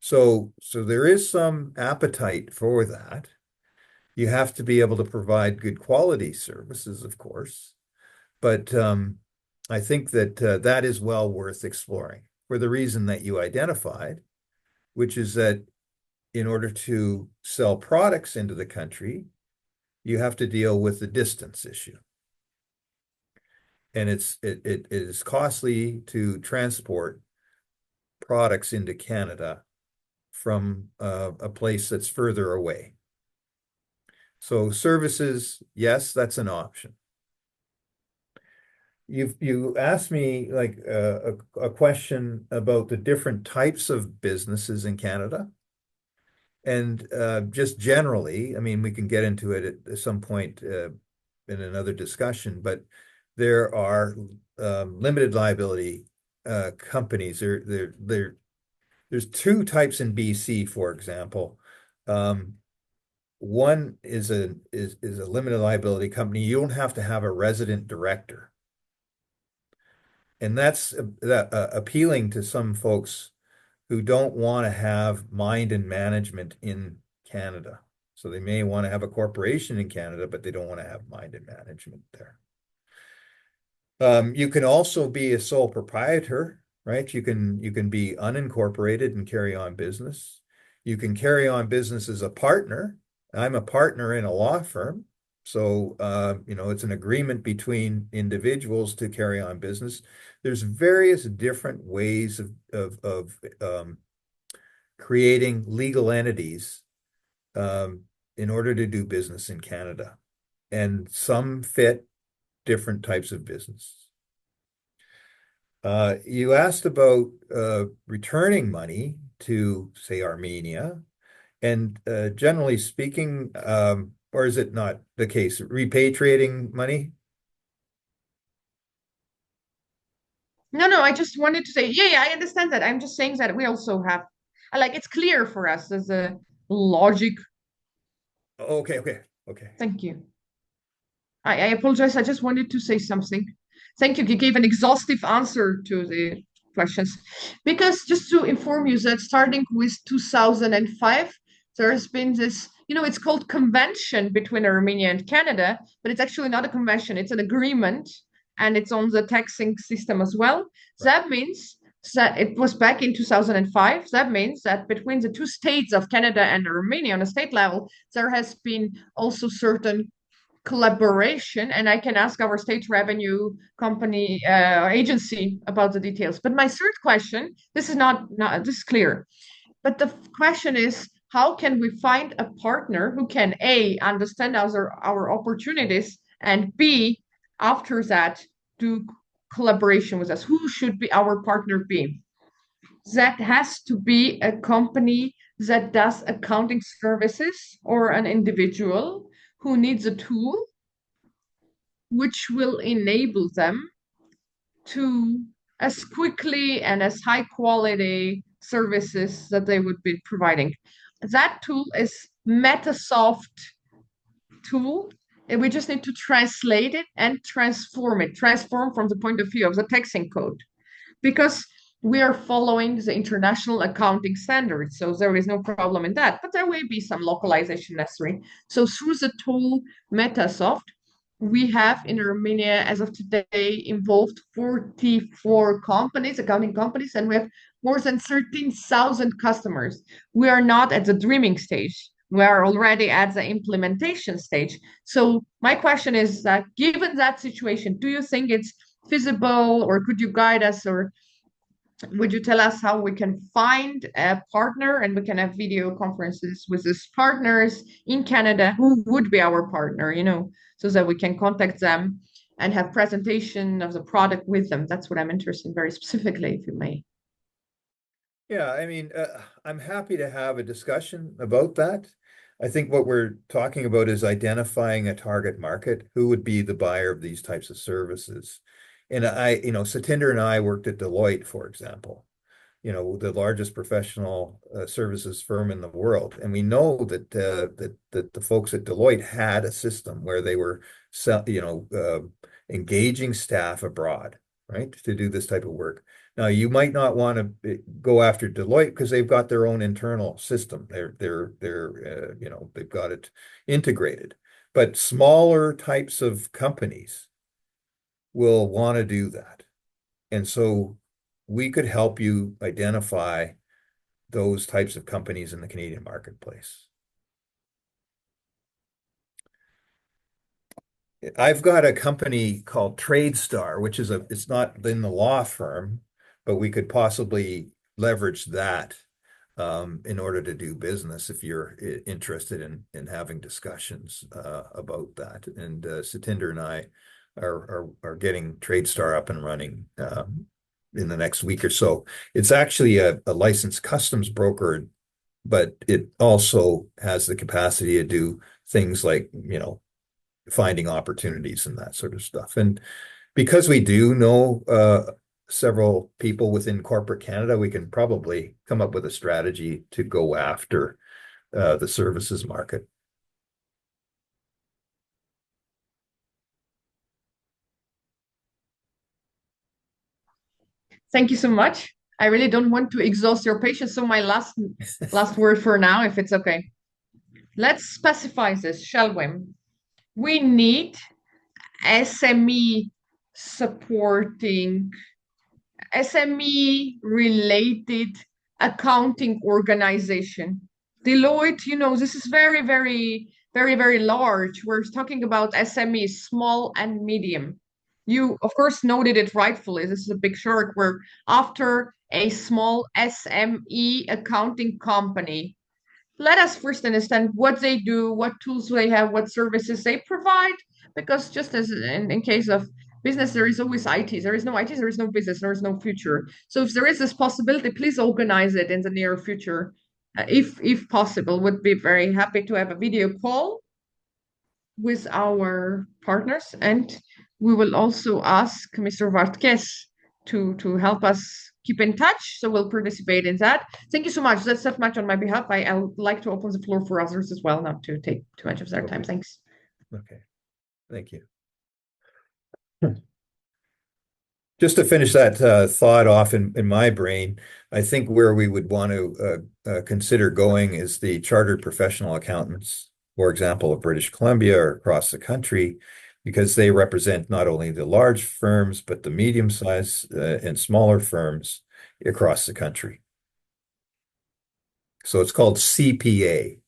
So there is some appetite for that. You have to be able to provide good quality services, of course, but I think that that is well worth exploring for the reason that you identified, which is that in order to sell products into the country, you have to deal with the distance issue. And it is costly to transport products into Canada from a place that's further away. So services, yes, that's an option. You asked me like a question about the different types of businesses in Canada. And just generally, I mean, we can get into it at some point in another discussion, but there are limited liability companies. There's two types in BC, for example. One is a limited liability company. You don't have to have a resident director. And that's appealing to some folks who don't want to have mind and management in Canada. So they may want to have a corporation in Canada, but they don't want to have mind and management there. You can also be a sole proprietor, right? You can be unincorporated and carry on business. You can carry on business as a partner. I'm a partner in a law firm. So, it's an agreement between individuals to carry on business. There's various different ways of creating legal entities in order to do business in Canada. And some fit different types of business. You asked about returning money to, say, Armenia. And generally speaking, or is it not the case, repatriating money? No, I just wanted to say, yeah, I understand that. I'm just saying that we also have, it's clear for us as a logic. Okay. Thank you. I apologize. I just wanted to say something. Thank you. You gave an exhaustive answer to the questions. Because just to inform you that starting with 2005, there's been this, it's called convention between Armenia and Canada, but it's actually not a convention. It's an agreement, and it's on the taxing system as well. That means that it was back in 2005. That means that between the two states of Canada and Armenia on a state level, there has been also certain collaboration, and I can ask our state revenue company agency about the details. But my third question, this is clear, but the question is, how can we find a partner who can A, understand our opportunities, and B, after that, do collaboration with us? Who should be our partner be? That has to be a company that does accounting services or an individual who needs a tool which will enable them to as quickly and as high quality services that they would be providing. That tool is Metasoft tool, and we just need to translate it and transform from the point of view of the taxing code, because we are following the international accounting standards, so there is no problem in that, but there will be some localization necessary. So through the tool Metasoft, we have in Armenia, as of today, involved 44 companies, accounting companies, and we have more than 13,000 customers. We are not at the dreaming stage. We are already at the implementation stage. So my question is that, given that situation, do you think it's feasible, or could you guide us, or would you tell us how we can find a partner and we can have video conferences with these partners in Canada who would be our partner, so that we can contact them and have presentation of the product with them? That's what I'm interested in very specifically, if you may. Yeah, I'm happy to have a discussion about that. I think what we're talking about is identifying a target market, who would be the buyer of these types of services. And Satinder and I worked at Deloitte, for example, the largest professional services firm in the world. And we know that the folks at Deloitte had a system where they were, engaging staff abroad, right, to do this type of work. Now, you might not want to go after Deloitte because they've got their own internal system. They've got it integrated. But smaller types of companies will want to do that. And so we could help you identify those types of companies in the Canadian marketplace. I've got a company called TradeStar, which is it's not in the law firm, but we could possibly leverage that in order to do business if you're interested in having discussions about that. And Satinder and I are getting TradeStar up and running in the next week or so. It's actually a licensed customs broker, but it also has the capacity to do things like, finding opportunities and that sort of stuff. And because we do know several people within corporate Canada, we can probably come up with a strategy to go after the services market. Thank you so much. I really don't want to exhaust your patience, so my last word for now, if it's okay. Let's specify this, shall we? We need SME supporting, SME related accounting organization. Deloitte, this is very, very, very, very large. We're talking about SME, small and medium. You, of course, noted it rightfully. This is a big shark. We're after a small SME accounting company. Let us first understand what they do, what tools they have, what services they provide, because just as in case of business, there is always IT. There is no IT, there is no business, there is no future. So if there is this possibility, please organize it in the near future. If possible, would be very happy to have a video call with our partners. And we will also ask Mr. Vartkes to help us keep in touch. So we'll participate in that. Thank you so much. That's that much on my behalf. I would like to open the floor for others as well, not to take too much of their time. Thanks. Okay, thank you. Just to finish that thought off in my brain, I think where we would want to consider going is the chartered professional accountants, for example, of British Columbia or across the country, because they represent not only the large firms, but the medium-sized and smaller firms across the country. So it's called CPA.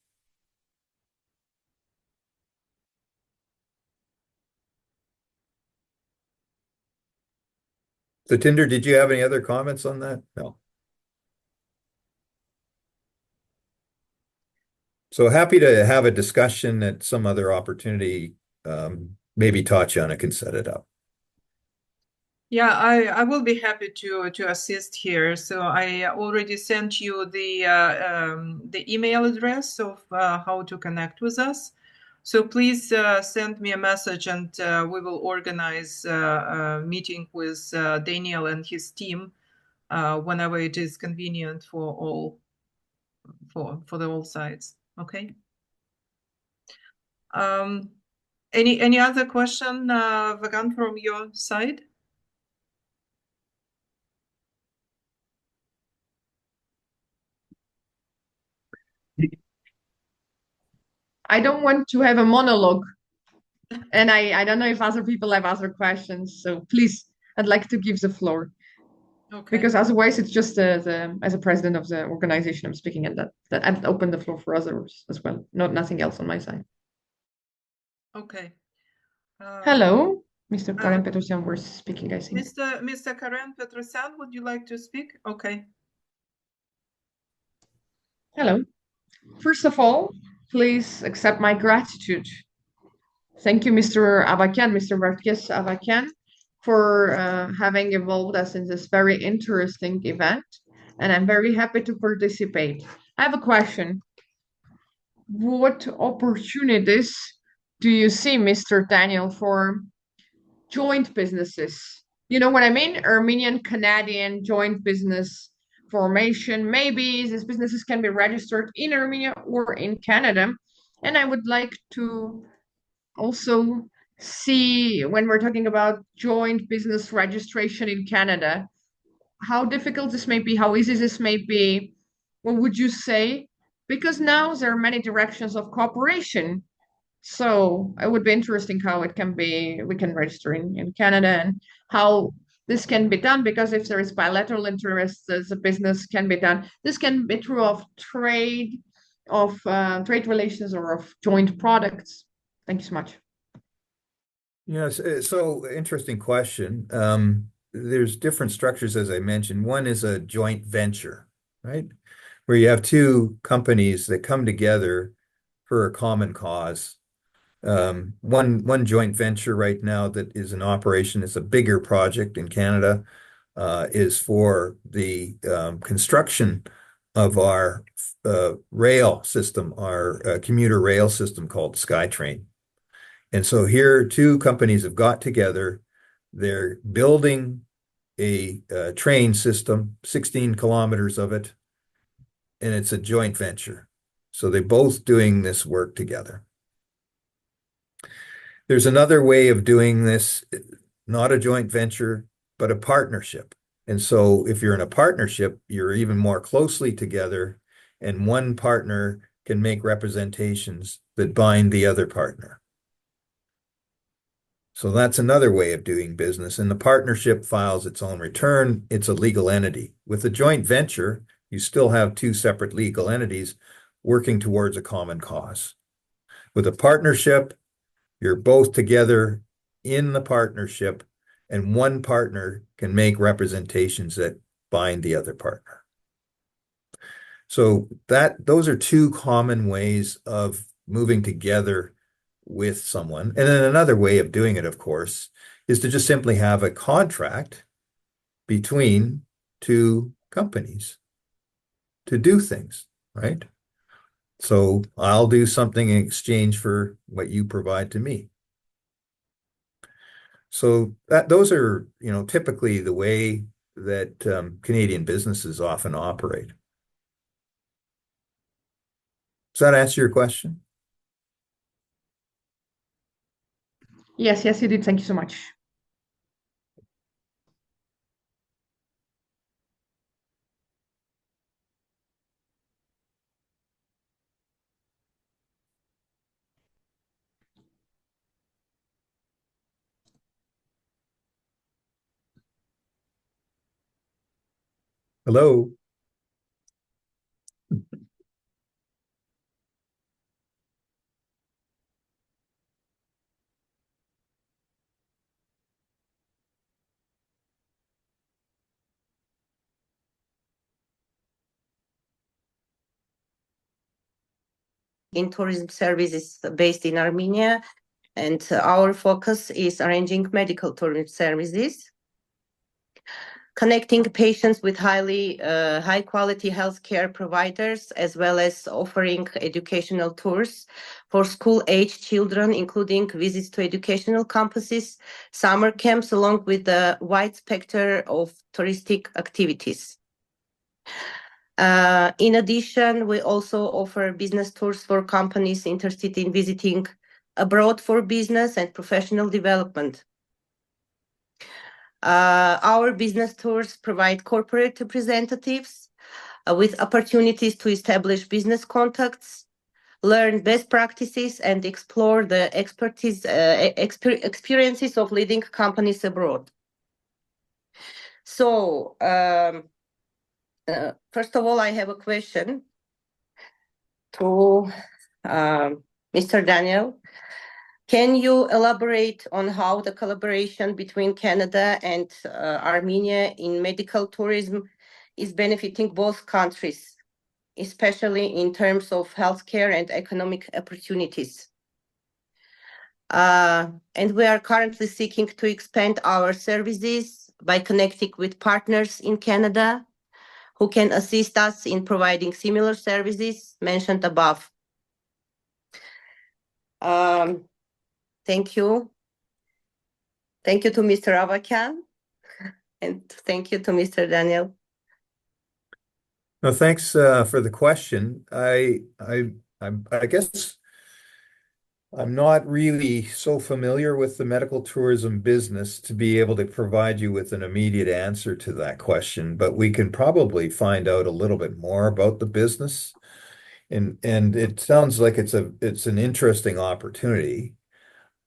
So Tinder, did you have any other comments on that? No. So happy to have a discussion at some other opportunity. Maybe Tatiana can set it up. Yeah, I will be happy to assist here. So I already sent you the email address of how to connect with us. So please send me a message, and we will organize a meeting with Daniel and his team whenever it is convenient for the all sides. Okay. Any other question, Vagan, from your side? I don't want to have a monologue, and I don't know if other people have other questions. So please, I'd like to give the floor. Okay. Because otherwise, it's just as a president of the organization I'm speaking, and that I'd open the floor for others as well. Nothing else on my side. Okay. Hello, Mr. Karen Petrosyan, we're speaking, I think. Mr. Karen Petrosyan, would you like to speak? Okay. Hello. First of all, please accept my gratitude. Thank you, Mr. Avakian, Mr. Vartkes Avakian, for having involved us in this very interesting event, and I'm very happy to participate. I have a question. What opportunities do you see, Mr. Daniel, for joint businesses? You know what I mean? Armenian-Canadian joint business formation. Maybe these businesses can be registered in Armenia or in Canada. And I would like to also see, when we're talking about joint business registration in Canada, how difficult this may be, how easy this may be. What would you say? Because now there are many directions of cooperation. So it would be interesting how it can be, we can register in Canada, and how this can be done, because if there is bilateral interest, the business can be done. This can be true of trade relations, or of joint products. Thank you so much. Yes, so interesting question. There's different structures, as I mentioned. One is a joint venture, right? Where you have two companies that come together for a common cause. One joint venture right now that is in operation, is a bigger project in Canada, is for the construction of our rail system, our commuter rail system called SkyTrain. And so here, two companies have got together. They're building a train system, 16 kilometers of it, and it's a joint venture. So they're both doing this work together. There's another way of doing this, not a joint venture, but a partnership. And so if you're in a partnership, you're even more closely together, and one partner can make representations that bind the other partner. So that's another way of doing business. And the partnership files its own return. It's a legal entity. With a joint venture, you still have two separate legal entities working towards a common cause. With a partnership, you're both together in the partnership, and one partner can make representations that bind the other partner. So those are two common ways of moving together with someone. And then another way of doing it, of course, is to just simply have a contract between two companies to do things, right? So I'll do something in exchange for what you provide to me. So those are, typically the way that Canadian businesses often operate. Does that answer your question? Yes, you did. Thank you so much. Hello. In tourism services based in Armenia, and our focus is arranging medical tourism services, connecting patients with high quality healthcare providers, as well as offering educational tours for school-age children, including visits to educational campuses, summer camps, along with the wide spectrum of touristic activities. In addition, we also offer business tours for companies interested in visiting abroad for business and professional development. Our business tours provide corporate representatives with opportunities to establish business contacts, learn best practices, and explore the experiences of leading companies abroad. So, first of all, I have a question to Mr. Daniel. Can you elaborate on how the collaboration between Canada and Armenia in medical tourism is benefiting both countries, especially in terms of healthcare and economic opportunities? And we are currently seeking to expand our services by connecting with partners in Canada who can assist us in providing similar services mentioned above. Thank you. Thank you to Mr. Avakian, and thank you to Mr. Daniel. No, thanks for the question. I guess I'm not really so familiar with the medical tourism business to be able to provide you with an immediate answer to that question, but we can probably find out a little bit more about the business. And it sounds like it's an interesting opportunity.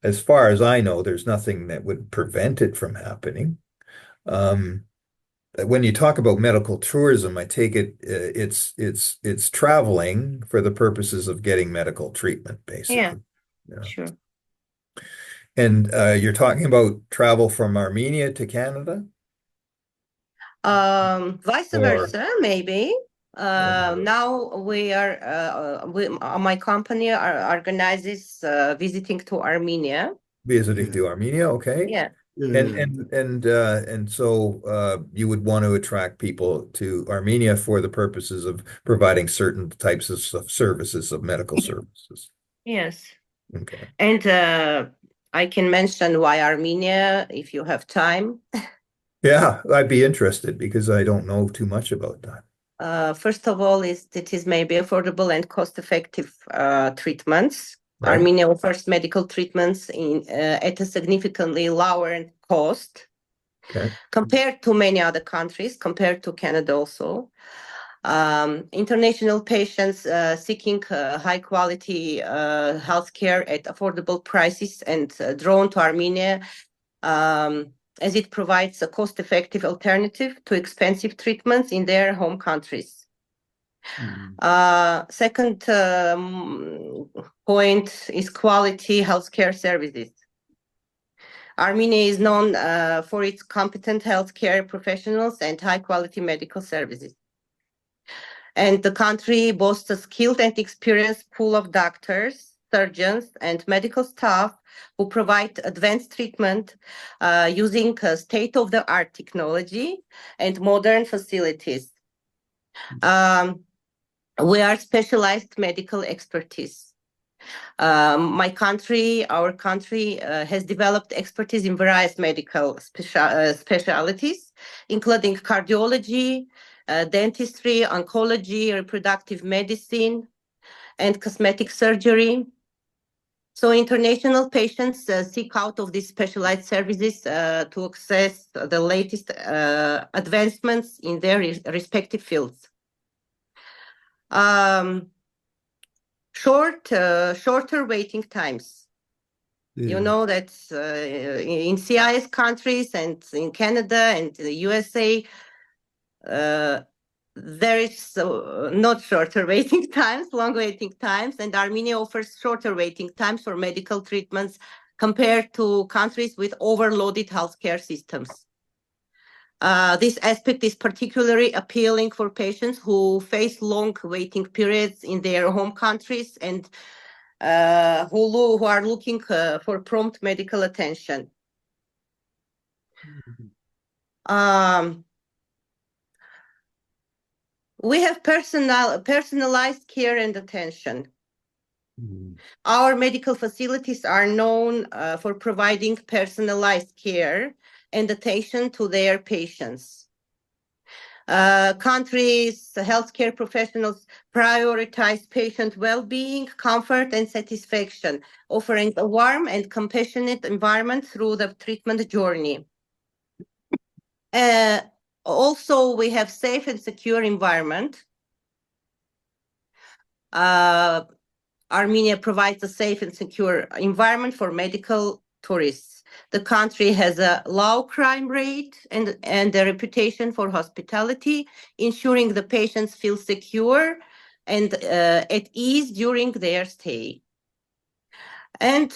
As far as I know, there's nothing that would prevent it from happening. When you talk about medical tourism, I take it it's traveling for the purposes of getting medical treatment, basically. Yeah. Sure. And you're talking about travel from Armenia to Canada? Vice versa, maybe. Now my company organizes visiting to Armenia. Visiting to Armenia, okay. Yeah. And so you would want to attract people to Armenia for the purposes of providing certain types of services, of medical services. Yes. Okay. And I can mention why Armenia, if you have time. Yeah, I'd be interested because I don't know too much about that. First of all, it is maybe affordable and cost-effective treatments. Right. Armenia offers medical treatments at a significantly lower cost Okay. compared to many other countries, compared to Canada also. International patients seeking high quality healthcare at affordable prices and drawn to Armenia as it provides a cost-effective alternative to expensive treatments in their home countries. Second point is quality healthcare services. Armenia is known for its competent healthcare professionals and high-quality medical services. And the country boasts a skilled and experienced pool of doctors, surgeons, and medical staff who provide advanced treatment using state-of-the-art technology and modern facilities. We are specialized medical expertise. Our country has developed expertise in various medical specialties, including cardiology, dentistry, oncology, reproductive medicine, and cosmetic surgery. So international patients seek out of these specialized services to access the latest advancements in their respective fields. Shorter waiting times. You know that in CIS countries and in Canada and the USA, there is not shorter waiting times, long waiting times, and Armenia offers shorter waiting times for medical treatments compared to countries with overloaded healthcare systems. This aspect is particularly appealing for patients who face long waiting periods in their home countries and who are looking for prompt medical attention. We have personalized care and attention. Our medical facilities are known for providing personalized care and attention to their patients. Countries, healthcare professionals prioritize patient well-being, comfort, and satisfaction, offering a warm and compassionate environment through the treatment journey. Also, we have safe and secure environment. Armenia provides a safe and secure environment for medical tourists. The country has a low crime rate and a reputation for hospitality, ensuring the patients feel secure and at ease during their stay. And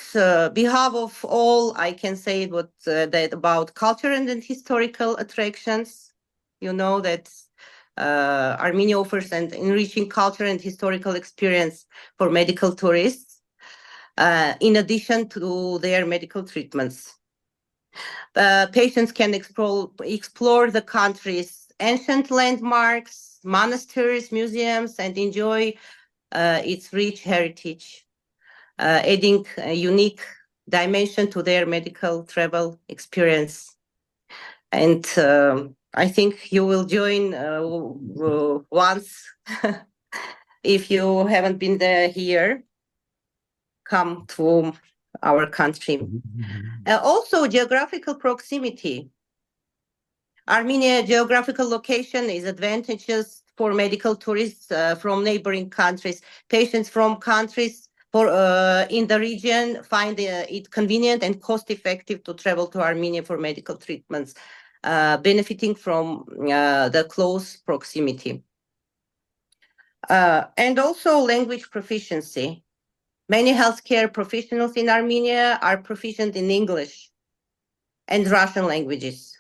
behalf of all, I can say that about culture and historical attractions. You know that Armenia offers an enriching culture and historical experience for medical tourists, in addition to their medical treatments. Patients can explore the country's ancient landmarks, monasteries, museums, and enjoy its rich heritage, adding a unique dimension to their medical travel experience. And I think you will join once. If you haven't been there here, come to our country. Also, geographical proximity. Armenia's geographical location is advantageous for medical tourists from neighboring countries. Patients from countries in the region find it convenient and cost-effective to travel to Armenia for medical treatments, benefiting from the close proximity. And also language proficiency. Many healthcare professionals in Armenia are proficient in English and Russian languages,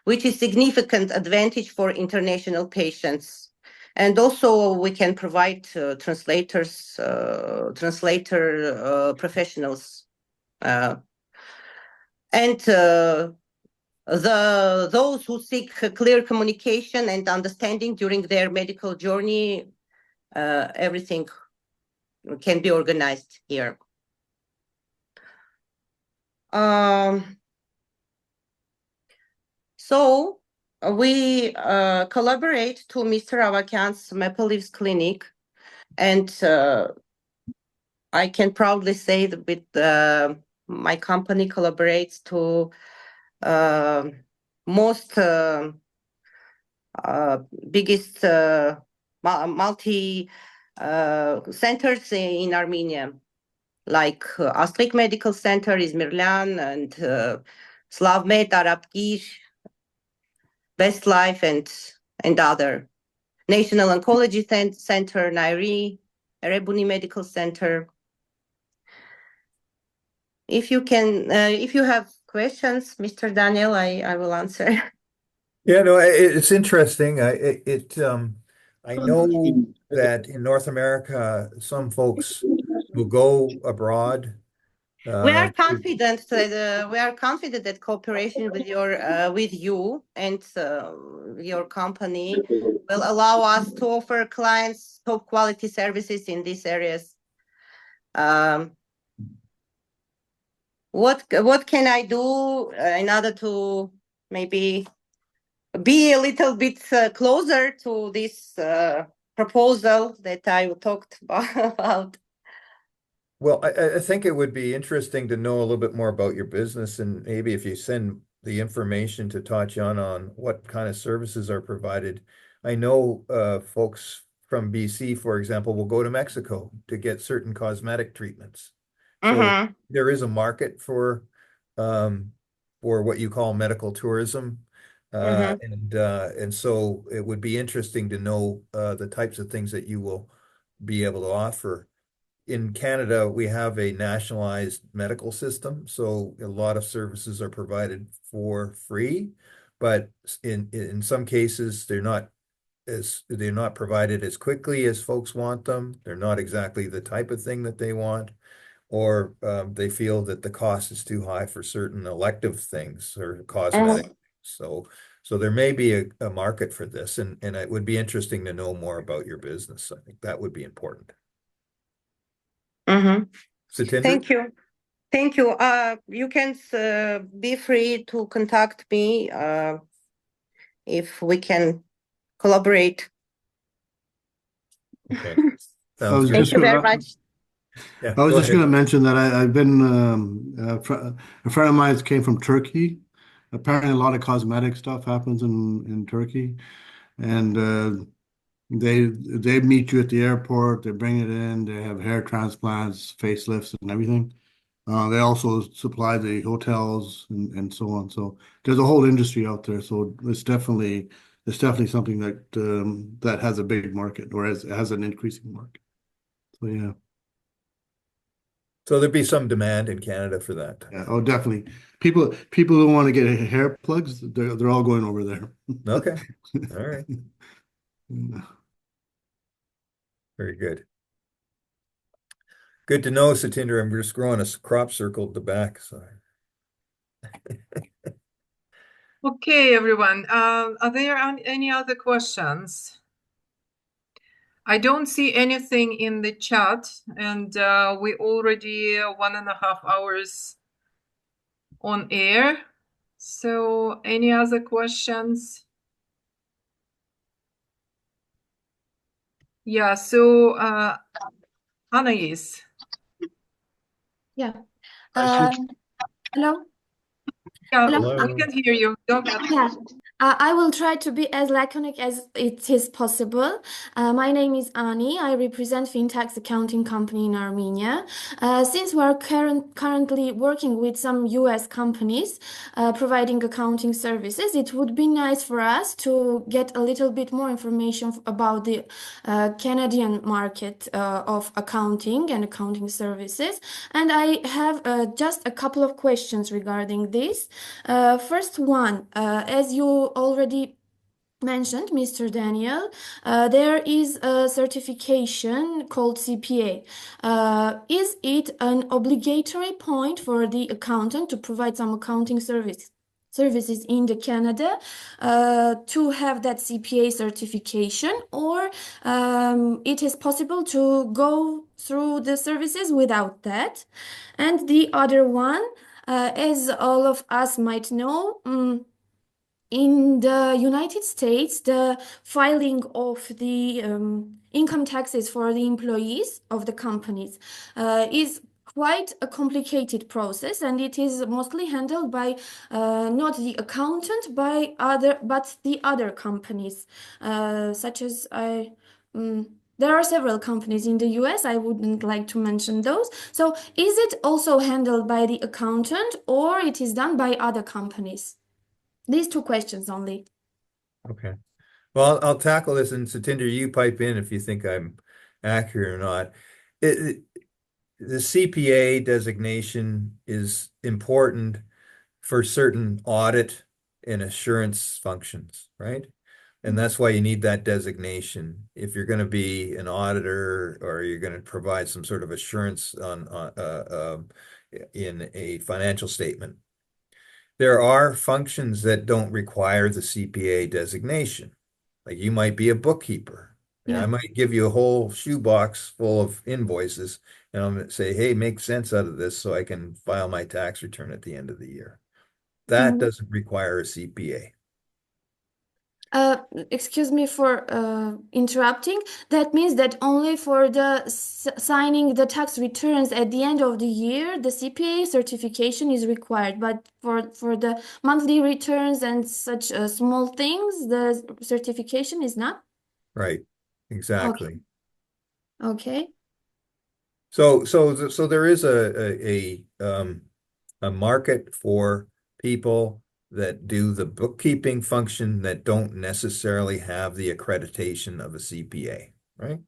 which is significant advantage for international patients. And also we can provide translator professionals. And those who seek clear communication and understanding during their medical journey, everything can be organized here. So we collaborate to Mr. Avakian's Maple Leaves Clinic, and I can proudly say that with my company collaborates to most biggest multi centers in Armenia, like Astrik Medical Center, Izmirlan, and Slavmed, Arapgir, Best Life, and other. National Oncology Center, Nairi, Erebuni Medical Center. If you have questions, Mr. Daniel, I will answer. Yeah, no, it's interesting. I know that in North America, some folks will go abroad. We are confident that cooperation with you and your company will allow us to offer clients top quality services in these areas. What can I do in order to maybe be a little bit closer to this proposal that I talked about? Well, I think it would be interesting to know a little bit more about your business, and maybe if you send the information to Tatiana on what kind of services are provided. I know folks from BC, for example, will go to Mexico to get certain cosmetic treatments. So there is a market for what you call medical tourism. And so it would be interesting to know the types of things that you will be able to offer. In Canada, we have a nationalized medical system, so a lot of services are provided for free, but in some cases they're not provided as quickly as folks want them. They're not exactly the type of thing that they want, or they feel that the cost is too high for certain elective things or cosmetic. So there may be a market for this, and it would be interesting to know more about your business. I think that would be important. Satinder? Thank you. You can be free to contact me if we can collaborate. Okay. Thank you very much. Yeah, I was just going to mention that I've been a friend of mine came from Turkey. Apparently, a lot of cosmetic stuff happens in Turkey, and they meet you at the airport. They bring it in. They have hair transplants, facelifts, and everything. They also supply the hotels and so on. So there's a whole industry out there. So it's definitely something that has a big market, or has an increasing market. So yeah. So there'd be some demand in Canada for that. Yeah, oh, definitely. People who want to get hair plugs, they're all going over there. Okay. All right. Very good. Good to know, Satinder. I'm just growing a crop circle at the back. So. Okay, everyone. Are there any other questions? I don't see anything in the chat, and we already 1.5 hours on air. So any other questions? Yeah, so Anais. Yeah. Hello. Yeah, Hello. we can hear you. Go ahead. Yeah. I will try to be as laconic as it is possible. My name is Ani. I represent Fintax accounting company in Armenia. Since we are currently working with some US companies providing accounting services, it would be nice for us to get a little bit more information about the Canadian market of accounting and accounting services. And I have just a couple of questions regarding this. First one, as you already mentioned, Mr. Daniel, there is a certification called CPA. Is it an obligatory point for the accountant to provide some accounting services in the Canada to have that CPA certification, or it is possible to go through the services without that? And the other one, as all of us might know, in the United States, the filing of the income taxes for the employees of the companies is quite a complicated process, and it is mostly handled by not the accountant, but the other companies, such as there are several companies in the US. I wouldn't like to mention those. So is it also handled by the accountant, or it is done by other companies? These two questions only. Okay. Well, I'll tackle this, and Satinder, you pipe in if you think I'm accurate or not. The CPA designation is important for certain audit and assurance functions, right? And that's why you need that designation. If you're going to be an auditor or you're going to provide some sort of assurance in a financial statement, there are functions that don't require the CPA designation. Like you might be a bookkeeper. And I might give you a whole shoebox full of invoices and I'm going to say, hey, make sense out of this so I can file my tax return at the end of the year. That doesn't require a CPA. Excuse me for interrupting. That means that only for the signing the tax returns at the end of the year, the CPA certification is required. But for the monthly returns and such small things, the certification is not. Right. Exactly. Okay. So there is a market for people that do the bookkeeping function that don't necessarily have the accreditation of a CPA, right?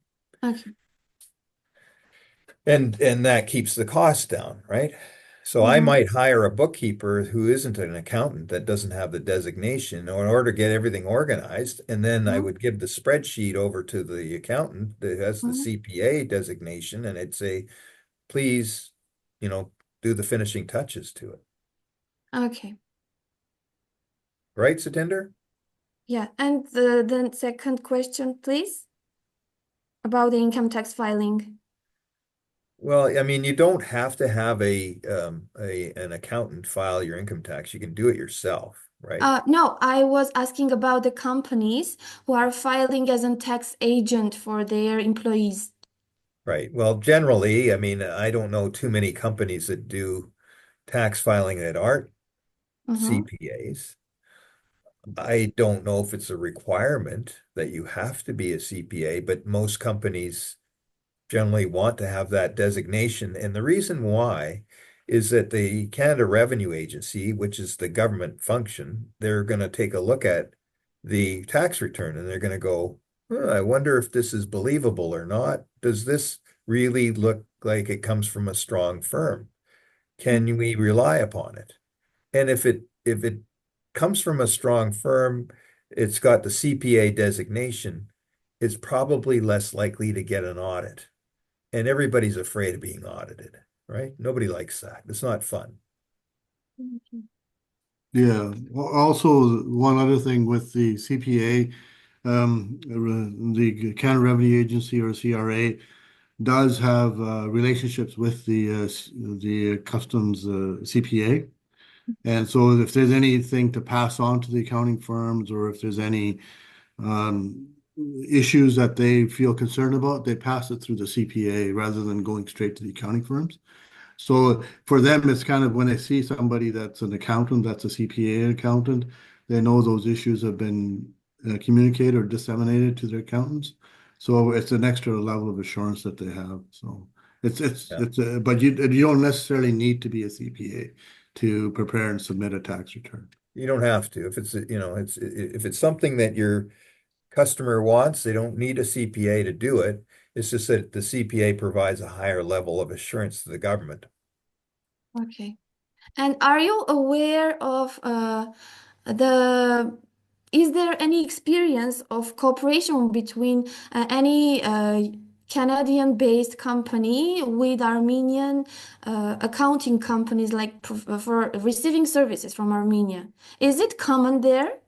Okay. And that keeps the cost down, right? So I might hire a bookkeeper who isn't an accountant that doesn't have the designation in order to get everything organized. And then I would give the spreadsheet over to the accountant that has the CPA designation, and I'd say, please, do the finishing touches to it. Okay. Right, Satinder? Yeah. And the second question, please, about the income tax filing. Well, I mean, you don't have to have an accountant file your income tax. You can do it yourself, right? No, I was asking about the companies who are filing as a tax agent for their employees. Right. Well, generally, I mean, I don't know too many companies that do tax filing that aren't CPAs. I don't know if it's a requirement that you have to be a CPA, but most companies generally want to have that designation. And the reason why is that the Canada Revenue Agency, which is the government function, they're going to take a look at the tax return and they're going to go, I wonder if this is believable or not. Does this really look like it comes from a strong firm? Can we rely upon it? And if it comes from a strong firm, it's got the CPA designation, it's probably less likely to get an audit. And everybody's afraid of being audited, right? Nobody likes that. It's not fun. Yeah. Also, one other thing with the CPA, the Canada Revenue Agency or CRA does have relationships with the customs CPA. And so if there's anything to pass on to the accounting firms or if there's any issues that they feel concerned about, they pass it through the CPA rather than going straight to the accounting firms. So for them, it's kind of when they see somebody that's an accountant, that's a CPA accountant, they know those issues have been communicated or disseminated to their accountants. So it's an extra level of assurance that they have. So but you don't necessarily need to be a CPA to prepare and submit a tax return. You don't have to. If it's, if it's something that your customer wants, they don't need a CPA to do it. It's just that the CPA provides a higher level of assurance to the government. Okay. And are you aware of is there any experience of cooperation between any Canadian-based company with Armenian accounting companies like for receiving services from Armenia? Is it common there?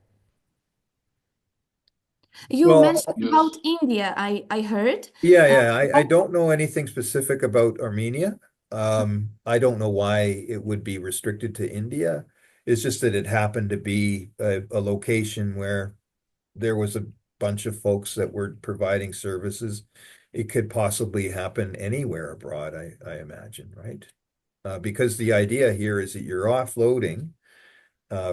You mentioned about India, I heard. Yeah. I don't know anything specific about Armenia. I don't know why it would be restricted to India. It's just that it happened to be a location where there was a bunch of folks that were providing services. it could possibly happen anywhere abroad, I imagine, right? Because the idea here is that you're offloading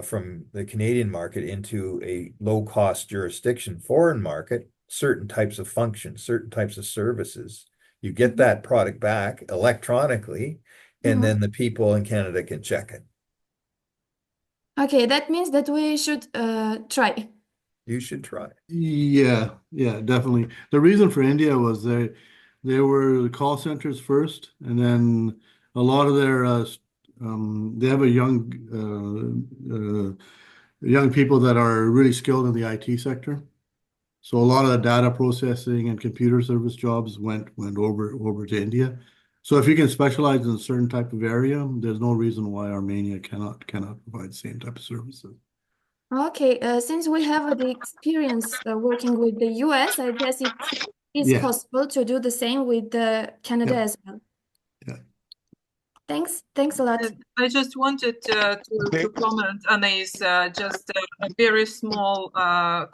from the Canadian market into a low-cost jurisdiction, foreign market, certain types of functions, certain types of services. You get that product back electronically, and then the people in Canada can check it. Okay, that means that we should try. You should try. Yeah, definitely. The reason for India was they were call centers first, and then a lot of their they have a young people that are really skilled in the IT sector. So a lot of the data processing and computer service jobs went over to India. So if you can specialize in a certain type of area, there's no reason why Armenia cannot provide the same type of services. Okay, since we have the experience working with the US, I guess it is Yeah. possible to do the same with Canada as well. Yeah. Thanks a lot. I just wanted to comment, Anais, just a very small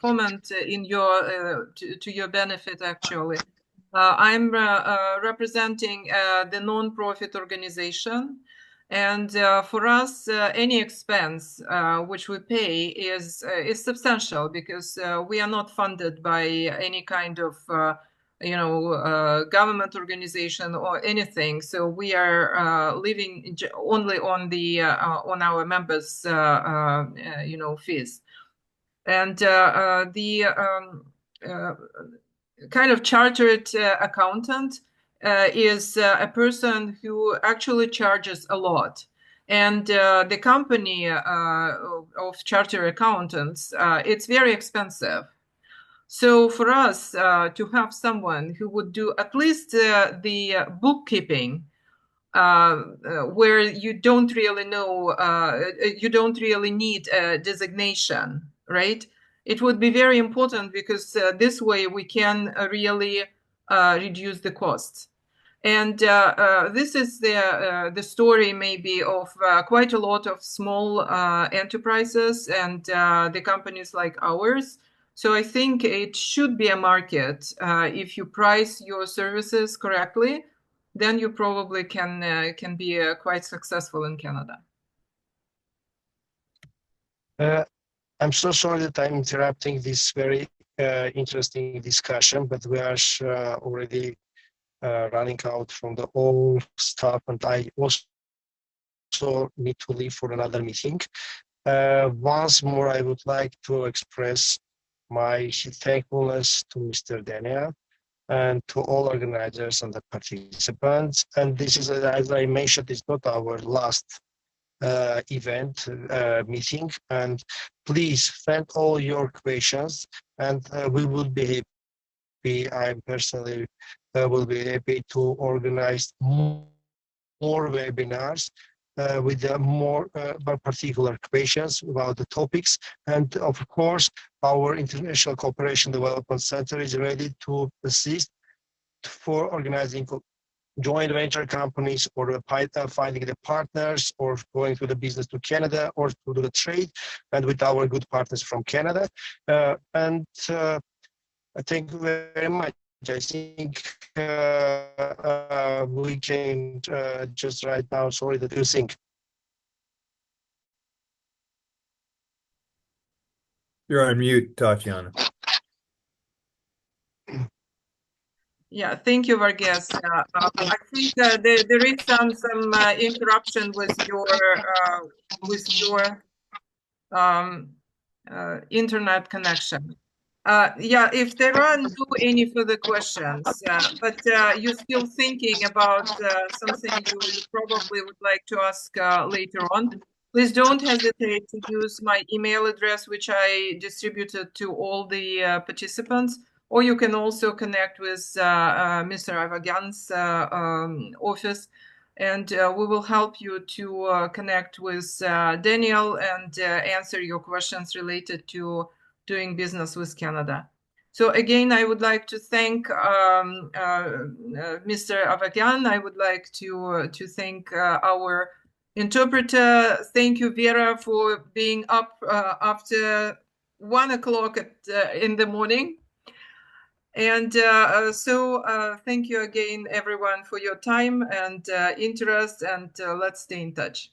comment in your to your benefit, actually. I'm representing the non-profit organization, and for us, any expense which we pay is substantial because we are not funded by any kind of government organization or anything. So we are living only on our members' fees, and the kind of chartered accountant is a person who actually charges a lot. And the company of chartered accountants, it's very expensive. So for us to have someone who would do at least the bookkeeping, where you don't really know, you don't really need a designation, right? It would be very important because this way we can really reduce the costs. And this is the story maybe of quite a lot of small enterprises and the companies like ours. So I think it should be a market. If you price your services correctly, then you probably can be quite successful in Canada. I'm so sorry that I'm interrupting this very interesting discussion, but we are already running out from the whole stuff, and I also need to leave for another meeting. Once more, I would like to express my thankfulness to Mr. Daniel and to all organizers and the participants. And this is, as I mentioned, it's not our last event meeting. And please send all your questions, and we will be happy. I personally will be happy to organize more webinars with more particular questions about the topics. And of course, our International Cooperation Development Center is ready to assist for organizing joint venture companies or finding the partners or going to the business to Canada or to do the trade, and with our good partners from Canada. And thank you very much. I think we can just right now, sorry, that you think. You're on mute, Tatiana. Yeah, thank you, Vargas. I think there is some interruption with your internet connection. Yeah, if there are no any further questions, but you're still thinking about something you probably would like to ask later on, please don't hesitate to use my email address, which I distributed to all the participants, or you can also connect with Mr. Avagyan's office, and we will help you to connect with Daniel and answer your questions related to doing business with Canada. So again, I would like to thank Mr. Avagyan. I would like to thank our interpreter. Thank you, Vera, for being up after 1 o'clock in the morning. And thank you again, everyone, for your time and interest, and let's stay in touch.